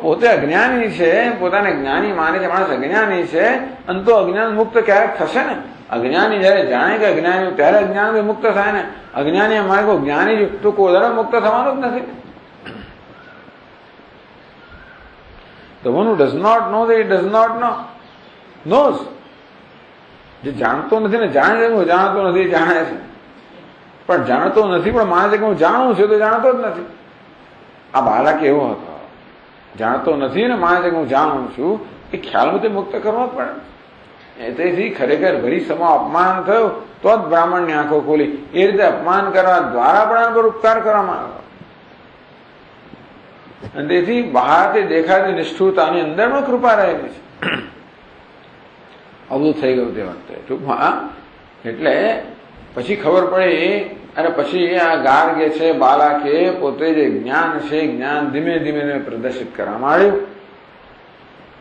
પોતે અજ્ઞાની છે, પોતાને જ્ઞાની માને છે, માણસ અજ્ઞાની છે, અંતો અજ્ઞાન મુક્ત ક્યારેક થશે ને. અજ્ઞાની જયારે જાણે કે અજ્ઞાની, ત્યારે અજ્ઞાન મુક્ત થાય ને. અજ્ઞાની અમારે કોઈ જ્ઞાની તો કોઈ દર મુક્ત થવાનું જ નથી. The one who does not know that he does not know knows. જે જાણતો નથી ને જાણે છે, જાણતો નથી જાણે છે. પણ જાણતો નથી, પણ માને છે કે હું જાણું છું, તો જાણતો જ નથી. આ બાળક એવો હતો, જાણતો નથી ને માને છે કે હું જાણું છું, એ ખ્યાલમાંથી મુક્ત કરવો જ પડે. તેથી ખરેખર ભરી સમા અપમાન થયું તો જ બ્રાહ્મણની આંખો ખોલી. એ રીતે અપમાન કરવા દ્વારા પણ આના પર ઉપકાર કરવામાં આવ્યો. અને તેથી બહારથી દેખાતી નિષ્ઠુરતાની અંદરમાં કૃપા રહેલી છે. અવધું થઈ ગયું તે વખતે ટૂંકમાં. એટલે પછી ખબર પડી, અને પછી આ ગાર્ગે છે, બાલાકે પોતે જે જ્ઞાન છે, જ્ઞાન ધીમે ધીમે પ્રદર્શિત કરવામાં આવ્યું.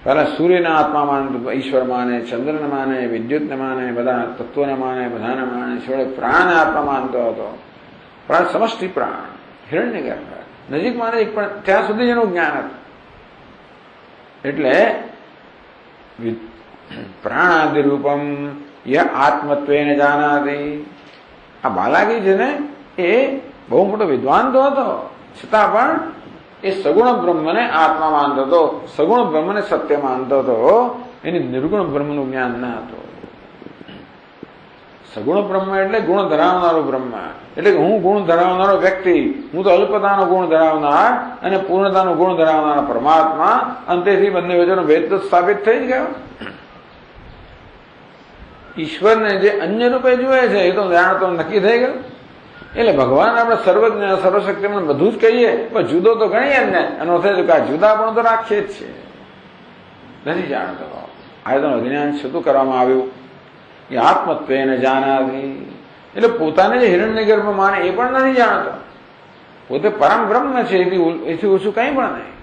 પહેલા સૂર્યના આત્મા માનતો, ઈશ્વર માને, ચંદ્રને માને, વિદ્યુતને માને, બધા તત્વોને માને, બધાને માને, છોડે પ્રાણને આત્મા માનતો હતો. પ્રાણ સમષ્ટિ પ્રાણ, હિરણ્ય ગર્ભ, નજીક માને એક, પણ ત્યાં સુધી એનું જ્ઞાન હતું. એટલે પ્રાણાદિ રૂપમ ય આત્મત્વેન જાનાતિ. આ બાલાકી છે ને એ બહુ મોટો વિદ્વાન તો હતો, છતાં પણ એ સગુણ બ્રહ્મને આત્મા માનતો હતો, સગુણ બ્રહ્મને સત્ય માનતો હતો. એની નિર્ગુણ બ્રહ્મનું જ્ઞાન ન હતું. સગુણ બ્રહ્મ એટલે ગુણ ધરાવનારો બ્રહ્મ, એટલે કે હું ગુણ ધરાવનારો વ્યક્તિ, હું તો અલ્પતાનો ગુણ ધરાવનાર અને પૂર્ણતાનો ગુણ ધરાવનાર પરમાત્મા. અંતેથી બંને વચ્ચેનો ભેદ તો સ્થાપિત થઈ જ ગયો. ઈશ્વરને જે અન્ય રૂપે જુએ છે એ તો જાણતો નક્કી થઈ ગયું. એટલે ભગવાન આપણે સર્વજ્ઞ સર્વશક્તિમાન બધું જ કહીએ, પણ જુદો તો ગણીએ ને, એનો અર્થ છે કે આ જુદા પણ તો રાખીએ જ છીએ, નથી જાણતો. આ તો અજ્ઞાન છતું કરવામાં આવ્યું. એ આત્મત્વેન જાનાતિ, એટલે પોતાને જે હિરણ્ય ગર્ભ માને એ પણ નથી જાણતો. પોતે પરમ બ્રહ્મ છે, એથી ઓછું કંઈ પણ નહીં.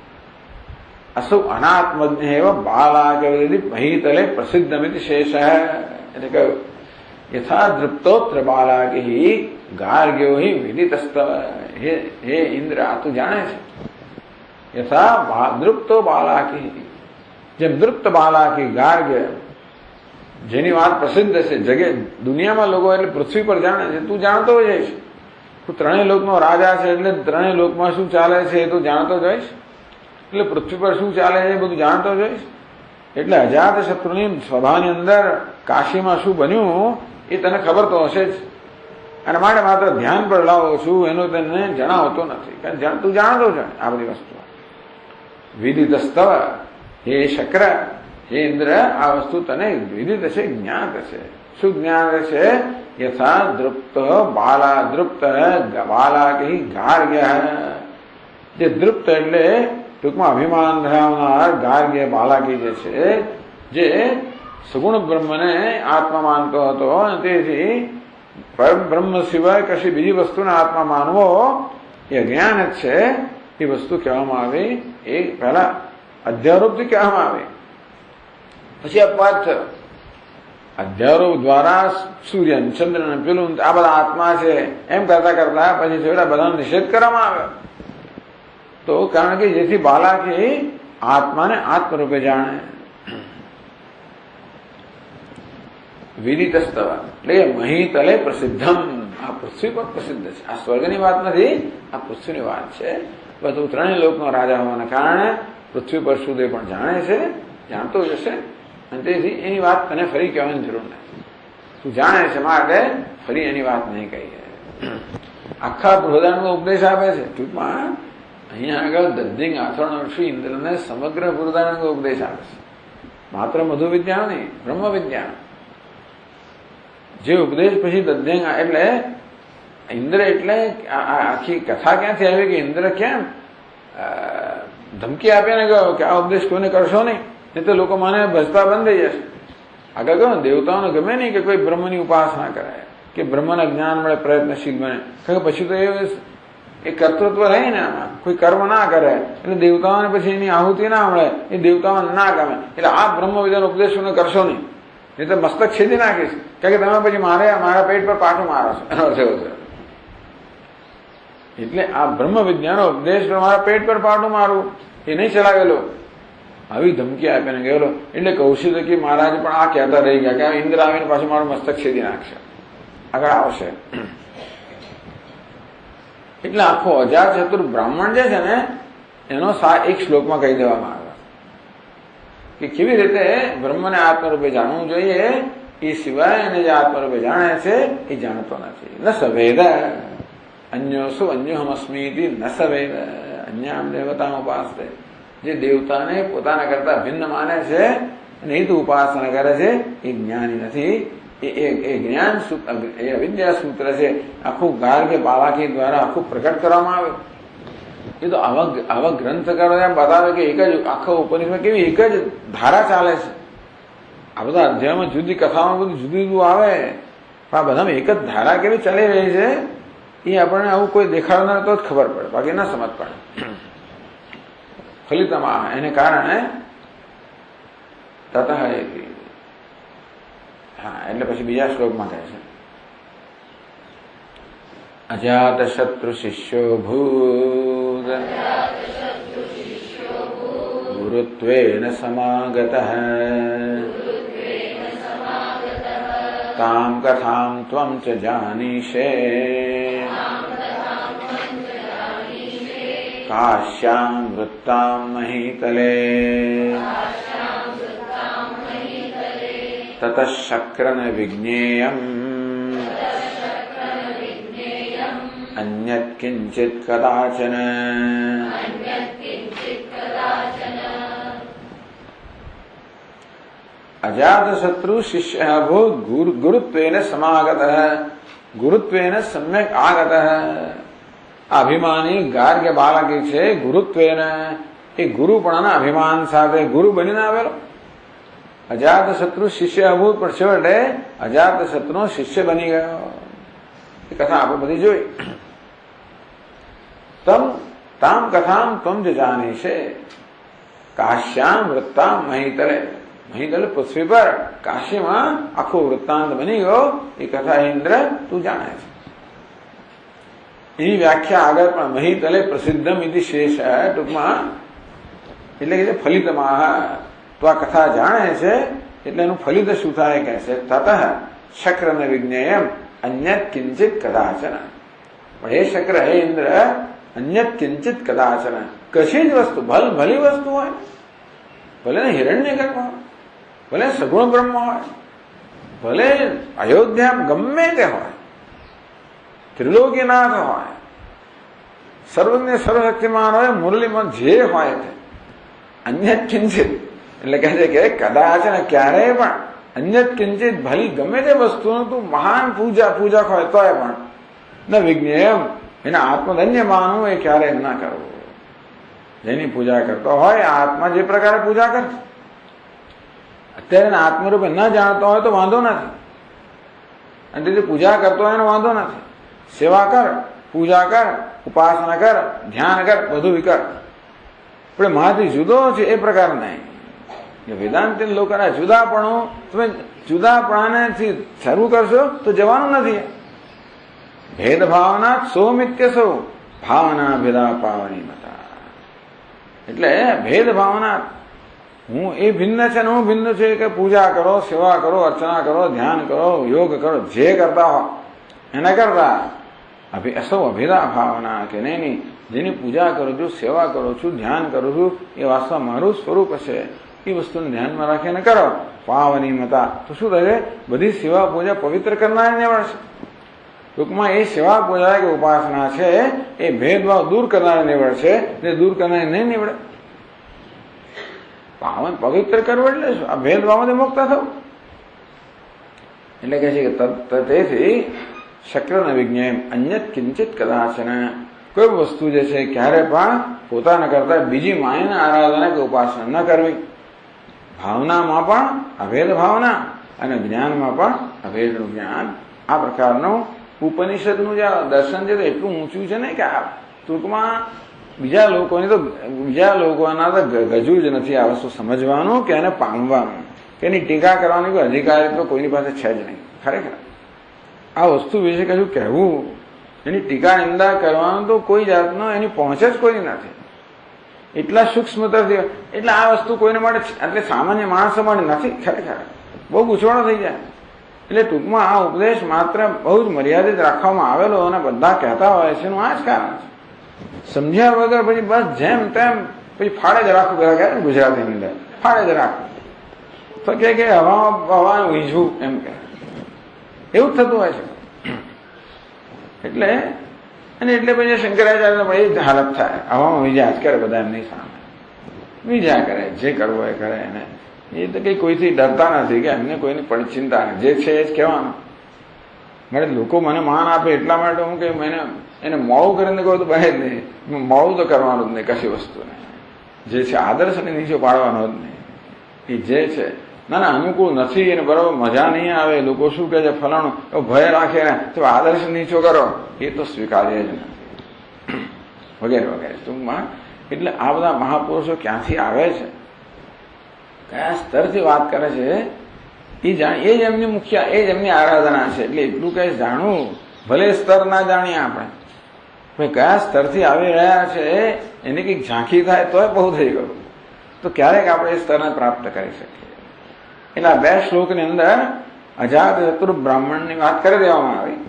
અસૌ અનાત્મજ્ઞ એવ બાલાકે મહીતલે પ્રસિદ્ધમિતિ શેષ. એટલે કહ્યું યથા દૃપ્તોત્ર બાલાકી ગાર્ગ્યો હિ વિદિતસ્તવ. હે ઇન્દ્ર, આ તું જાણે છે. યથા દૃપ્તો બાલાકી, જેમ દૃપ્ત બાલાકી ગાર્ગ્ય, જેની વાત પ્રસિદ્ધ છે જગે દુનિયામાં લોકો, એટલે પૃથ્વી પર જાણે છે. તું જાણતો જઈશ. તું ત્રણેય લોકનો રાજા છે, એટલે ત્રણેય લોકમાં શું ચાલે છે એ તું જાણતો જઈશ. એટલે પૃથ્વી પર શું ચાલે છે એ બધું જાણતો જઈશ. એટલે અજાત શત્રુની સભાની અંદર કાશીમાં શું બન્યું એ તને ખબર તો હશે જ. અને માટે માત્ર ધ્યાન પર લાવો છું, એનું તને જણાવતો નથી, કારણ તું જાણતો છે આ બધી વસ્તુ. વિદિતસ્તવ, હે શક્ર, હે ઇન્દ્ર, આ વસ્તુ તને વિદિત છે, જ્ઞાત છે. શું જ્ઞાત છે? યથા દૃપ્ત બાલા દૃપ્ત બાલાકી ગાર્ગ્ય. જે દૃપ્ત એટલે ટૂંકમાં અભિમાન ધરાવનાર ગાર્ગ્ય બાલાકી જે છે, જે સગુણ બ્રહ્મને આત્મા માનતો હતો, અને તેથી પરમ બ્રહ્મ સિવાય કશી બીજી વસ્તુને આત્મા માનવો એ અજ્ઞાન જ છે. એ વસ્તુ કહેવામાં આવી, એ પહેલા અધ્યારોપથી કહેવામાં આવી, પછી અપવાદ થયો. અધ્યારોપ દ્વારા સૂર્ય ચંદ્ર પેલું આ બધા આત્મા છે એમ કરતા કરતા પછી છેવટા બધાનો નિષેધ કરવામાં આવ્યો. તો કારણ કે જેથી બાલાકી આત્માને આત્મરૂપે જાણે. વિદિતસ્તવ એટલે મહીતલે પ્રસિદ્ધમ, આ પૃથ્વી પર પ્રસિદ્ધ છે. આ સ્વર્ગની વાત નથી, આ પૃથ્વીની વાત છે. બધું ત્રણેય લોકનો રાજા હોવાના કારણે પૃથ્વી પર સુધી પણ જાણે છે, જાણતો જશે. અને તેથી એની વાત તને ફરી કહેવાની જરૂર નથી. તું જાણે છે માટે ફરી એની વાત નહીં કહીએ. આખા બૃહદારણ્યનો ઉપદેશ આપે છે. ટૂંકમાં અહીંયા આગળ દધ્ધિંગ આથર્ણ ઋષિ ઇન્દ્રને સમગ્ર બૃહદારણ્યનો ઉપદેશ આપે છે. માત્ર મધુ વિદ્યા નહીં, બ્રહ્મ વિદ્યા. જે ઉપદેશ પછી દધ્યંગ, એટલે ઇન્દ્ર, એટલે આખી કથા ક્યાંથી આવી કે ઇન્દ્ર કેમ ધમકી આપીને ગયો કે આ ઉપદેશ કોઈને કરશો નહીં, નહીં તો લોકો મને ભજતા બંધ થઈ જશે. આગળ કહ્યું દેવતાઓને ગમે નહીં કે કોઈ બ્રહ્મની ઉપાસના કરે, કે બ્રહ્મના જ્ઞાન મળે, પ્રયત્નશીલ બને. કારણ કે પછી તો એ કર્તૃત્વ રહે ને, આમાં કોઈ કર્મ ના કરે એટલે દેવતાઓને પછી એની આહુતિ ના મળે, એ દેવતાઓને ના ગમે. એટલે આ બ્રહ્મ વિદ્યાનો ઉપદેશ કોને કરશો નહીં, નહીં તો મસ્તક છેદી નાખીશ. કારણ કે તમે પછી મારા પેટ પર પાટું મારો છો, એનો અર્થ એવો છે. એટલે આ બ્રહ્મ વિદ્યાનો ઉપદેશ મારા પેટ પર પાટું મારવું એ નહીં ચલાવેલો, આવી ધમકી આપીને ગયેલો. એટલે કૌશિકી મહારાજ પણ આ કહેતા રહી ગયા કે ઇન્દ્ર આવીને પાછું મારું મસ્તક છેદી નાખશે, આગળ આવશે. એટલે આખો અજાત ચતુર બ્રાહ્મણ જે છે ને એનો એક શ્લોકમાં કહી દેવામાં આવ્યો કે કેવી રીતે બ્રહ્મને આત્મરૂપે જાણવું જોઈએ. એ સિવાય એને જે આત્મરૂપે જાણે છે એ જાણતો નથી. ન સવેદ અન્યો શું અન્યોહમ અસ્મિતિ ન સવેદ અન્યામ દેવતા ઉપાસતે. જે દેવતાને પોતાના કરતા ભિન્ન માને છે અને એ તો ઉપાસના કરે છે એ જ્ઞાની નથી. એ જ્ઞાન સૂત્ર, એ અવિદ્યા સૂત્ર છે. આખું ગાર્ગ્ય બાલાકી દ્વારા આખું પ્રકટ કરવામાં આવ્યું. એ તો આવા ગ્રંથકારો એમ બતાવે કે એક જ આખો ઉપનિષદમાં કેવી એક જ ધારા ચાલે છે. આ બધા અધ્યાયમાં જુદી કથામાં બધું જુદું જુદું આવે, પણ આ બધામાં એક જ ધારા કેવી ચાલી રહી છે એ આપણને આવું કોઈ દેખાડનાર તો જ ખબર પડે, બાકી ના સમજ પડે. ફલિતમાં એને કારણે તતઃ હા એટલે પછી બીજા શ્લોકમાં કહે છે અજાત શત્રુ શિષ્યો ભૂત ગુરુત્વેન સમાગતઃ તામ કથામ ત્વં ચ જાનીષે કાશ્યામ વૃત્તામ મહીતલે તતઃ શક્રન વિજ્ઞેયમ અન્યત કિંચિત કદાચન. અજાત શત્રુ શિષ્ય ભૂત ગુરુત્વેન સમાગત ગુરુત્વેન સમ્યક આગત. અભિમાની ગાર્ગ્ય બાલકી છે ગુરુત્વેન એ ગુરુપણાના અભિમાન સાથે ગુરુ બનીને આવેલો. અજાત શત્રુ શિષ્ય અભૂત પણ છેવટે અજાત શત્રુનો શિષ્ય બની ગયો. એ કથા આપણે બધી જોઈ. તામ કથામ ત્વં જ જાનીષે કાશ્યામ વૃત્તામ મહીતલે. મહીતલ પૃથ્વી પર કાશીમાં આખો વૃત્તાંત બની ગયો. એ કથા ઇન્દ્ર તું જાણે છે. એની વ્યાખ્યા આગળ પણ મહીતલે પ્રસિદ્ધમ ઇતિ શેષ. ટૂંકમાં એટલે કે ફલિતમાં તો આ કથા જાણે છે એટલે એનું ફલિત શું થાય કહે છે તતઃ શક્રન વિજ્ઞેયમ અન્યત કિંચિત કદાચન. પણ હે શક્ર હે ઇન્દ્ર અન્યત કિંચિત કદાચન કશી જ વસ્તુ ભલી વસ્તુ હોય, ભલે ને હિરણ્ય ગર્ભ હોય, ભલે સગુણ બ્રહ્મ હોય, ભલે અયોધ્યા ગમે તે હોય, ત્રિલોકીનાથ હોય, સર્વજ્ઞ સર્વશક્તિમાન હોય, મુરલીમાં જે હોય તે અન્યત કિંચિત એટલે કહે છે કે કદાચન ક્યારેય પણ અન્યત કિંચિત ભલી ગમે તે વસ્તુનું તું મહાન પૂજક હોય તોય પણ ન વિજ્ઞેયમ એને આત્મધન્ય માનવું એ ક્યારેય ના કરવું. જેની પૂજા કરતો હોય આત્મા જે પ્રકારે પૂજા કરે અત્યારે આત્મરૂપે ન જાણતો હોય તો વાંધો નથી, અને જે પૂજા કરતો હોય એનો વાંધો નથી. સેવા કર, પૂજા કર, ઉપાસના કર, ધ્યાન કર, બધું કર, પણ મારાથી જુદો છે એ પ્રકાર નહીં. વેદાંતિ લોકોના જુદાપણું તમે જુદાપણાથી શરૂ કરશો તો જવાનું નથી. ભેદભાવના સૌમિત્ય સૌ ભાવના ભેદા પાવની મતા. એટલે ભેદભાવના હું એ ભિન્ન છે ને હું ભિન્ન છે કે પૂજા કરો, સેવા કરો, અર્ચના કરો, ધ્યાન કરો, યોગ કરો, જે કરતા હો એના કરતા સૌ અભેદા ભાવના કે નહીં જેની પૂજા કરું છું, સેવા કરું છું, ધ્યાન કરું છું એ વાસ્તવ મારું સ્વરૂપ છે એ વસ્તુને ધ્યાનમાં રાખીને કરો પાવની મતા. તો શું થશે? બધી સેવા પૂજા પવિત્ર કરનારી નીવડશે. ટૂંકમાં એ સેવા પૂજા કે ઉપાસના છે એ ભેદભાવ દૂર કરનારી નીવડશે, જે દૂર કરનારી નહીં નીવડે. પાવન પવિત્ર કરવું એટલે શું? આ ભેદભાવમાંથી મુક્ત થવું. એટલે કહે છે કે તેથી શક્રન વિજ્ઞેયમ અન્યત કિંચિત કદાચન. કોઈ વસ્તુ જે છે ક્યારે પણ પોતાના કરતા બીજી માયાના આરાધના કે ઉપાસના ન કરવી. ભાવનામાં પણ અભેદ ભાવના અને જ્ઞાનમાં પણ અભેદનું જ્ઞાન. આ પ્રકારનું ઉપનિષદનું જે દર્શન છે એટલું ઊંચું છે ને કે આ ટૂંકમાં બીજા લોકોના તો ગજુ જ નથી આ વસ્તુ સમજવાનું કે એને પામવાનું કે એની ટીકા કરવાની કોઈ અધિકારી તો કોઈની પાસે છે જ નહીં. ખરેખર આ વસ્તુ વિશે કશું કહેવું, એની ટીકા નિંદા કરવાનું તો કોઈ જાતનો એની પહોંચ જ કોઈ નથી. એટલા સૂક્ષ્મતાથી એટલે આ વસ્તુ કોઈને માટે એટલે સામાન્ય માણસો માટે નથી. ખરેખર બહુ ગૂંચવાડો થઈ જાય. એટલે ટૂંકમાં આ ઉપદેશ માત્ર બહુ જ મર્યાદિત રાખવામાં આવેલો અને બધા કહેતા હોય છે એનું આ જ કારણ છે. સમજ્યા વગર પછી બસ જેમ તેમ પછી ફાળે જ રાખવું, ગુજરાતીની અંદર ફાળે જ રાખવું. તો કે હવામાં વીજવું એમ કે એવું જ થતું હોય છે. એટલે પછી શંકરાચાર્ય પણ એ જ હાલત થાય, હવામાં વિજ્યા જ કરે બધા એમની સામે, વિજ્યા કરે, જે કરવો એ કરે. એને એ તો કઈ કોઈથી ડરતા નથી કે એમને કોઈની પણ ચિંતા નથી, જે છે એ જ કહેવાનું. મારે લોકો મને માન આપે એટલા માટે હું કે એને મોડું કરીને કહું તો બહાર જ નહીં, મોડું તો કરવાનું જ નહીં કશી વસ્તુને. જે છે આદર્શને નીચે પાડવાનો જ નહીં. એ જે છે ના અનુકૂળ નથી એને બરાબર મજા નહીં આવે, લોકો શું કહે છે ફલાણું ભય રાખે ને તો આદર્શ નીચો કરો, એ તો સ્વીકાર્ય જ નથી, વગેરે વગેરે. ટૂંકમાં એટલે આ બધા મહાપુરુષો ક્યાંથી આવે છે, કયા સ્તરથી વાત કરે છે, એ જ એમની મુખ્ય, એ જ એમની આરાધના છે. એટલે એટલું કઈ જાણવું, ભલે સ્તર ના જાણીએ આપણે, ભાઈ કયા સ્તરથી આવી રહ્યા છે એની કંઈક ઝાંખી થાય તોય બહુ થઈ ગયું, તો ક્યારેક આપણે એ સ્તરને પ્રાપ્ત કરી શકીએ. એટલે આ 2 શ્લોકની અંદર અજાતશત્રુ બ્રાહ્મણની વાત કરી દેવામાં આવી,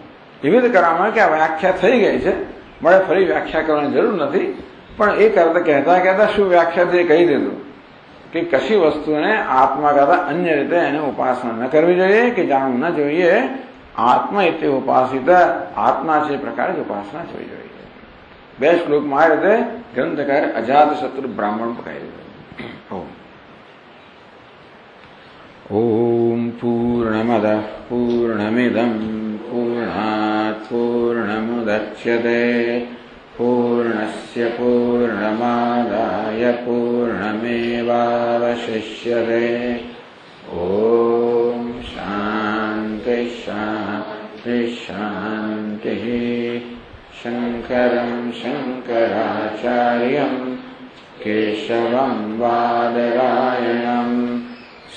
એવી રીતે કરવામાં કે આ વ્યાખ્યા થઈ ગઈ છે, મળે ફરી વ્યાખ્યા કરવાની જરૂર નથી. પણ એ કરતા કહેતા શું વ્યાખ્યા છે કહી દીધું કે કશી વસ્તુને આત્મા કરતા અન્ય રીતે એને ઉપાસના ન કરવી જોઈએ, કે જાણવું ન જોઈએ. આત્મા એટલે ઉપાસિત, આત્મા છે એ પ્રકારે જ ઉપાસના થવી જોઈએ. 2 શ્લોકમાં આ રીતે ગ્રંથકાર અજાતશત્રુ બ્રાહ્મણ કહી દીધું. ઓમ પૂર્ણમદ પૂર્ણમિદં પૂર્ણાત પૂર્ણમુદચ્યતે પૂર્ણસ્ય પૂર્ણમાદાય પૂર્ણમેવાવશિષ્યતે. ઓમ શાંતિ શાંતિ શાંતિ. શંકરં શંકરાચાર્યં કેશવં બાદરાયણં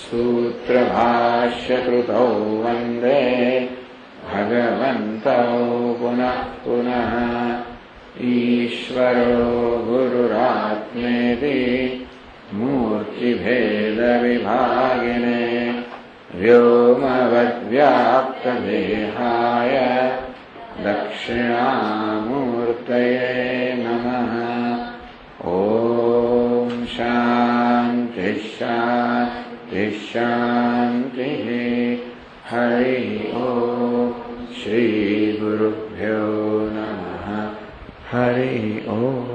સૂત્રભાષ્યકૃતૌ વંદે ભગવन्तौ પુનઃ પુનઃ. ઈશ્વરો ગુરુરાત્મેતિ મૂર્તિભેદવિભાગિને વ્યોમવદ્વ્યાપ્તદેહાય દક્ષિણામૂર્તયે નમઃ. ઓમ શાંતિ શાંતિ શાંતિ. હરિ ઓમ. શ્રી ગુરુભ્યો નમઃ. હરિ ઓમ.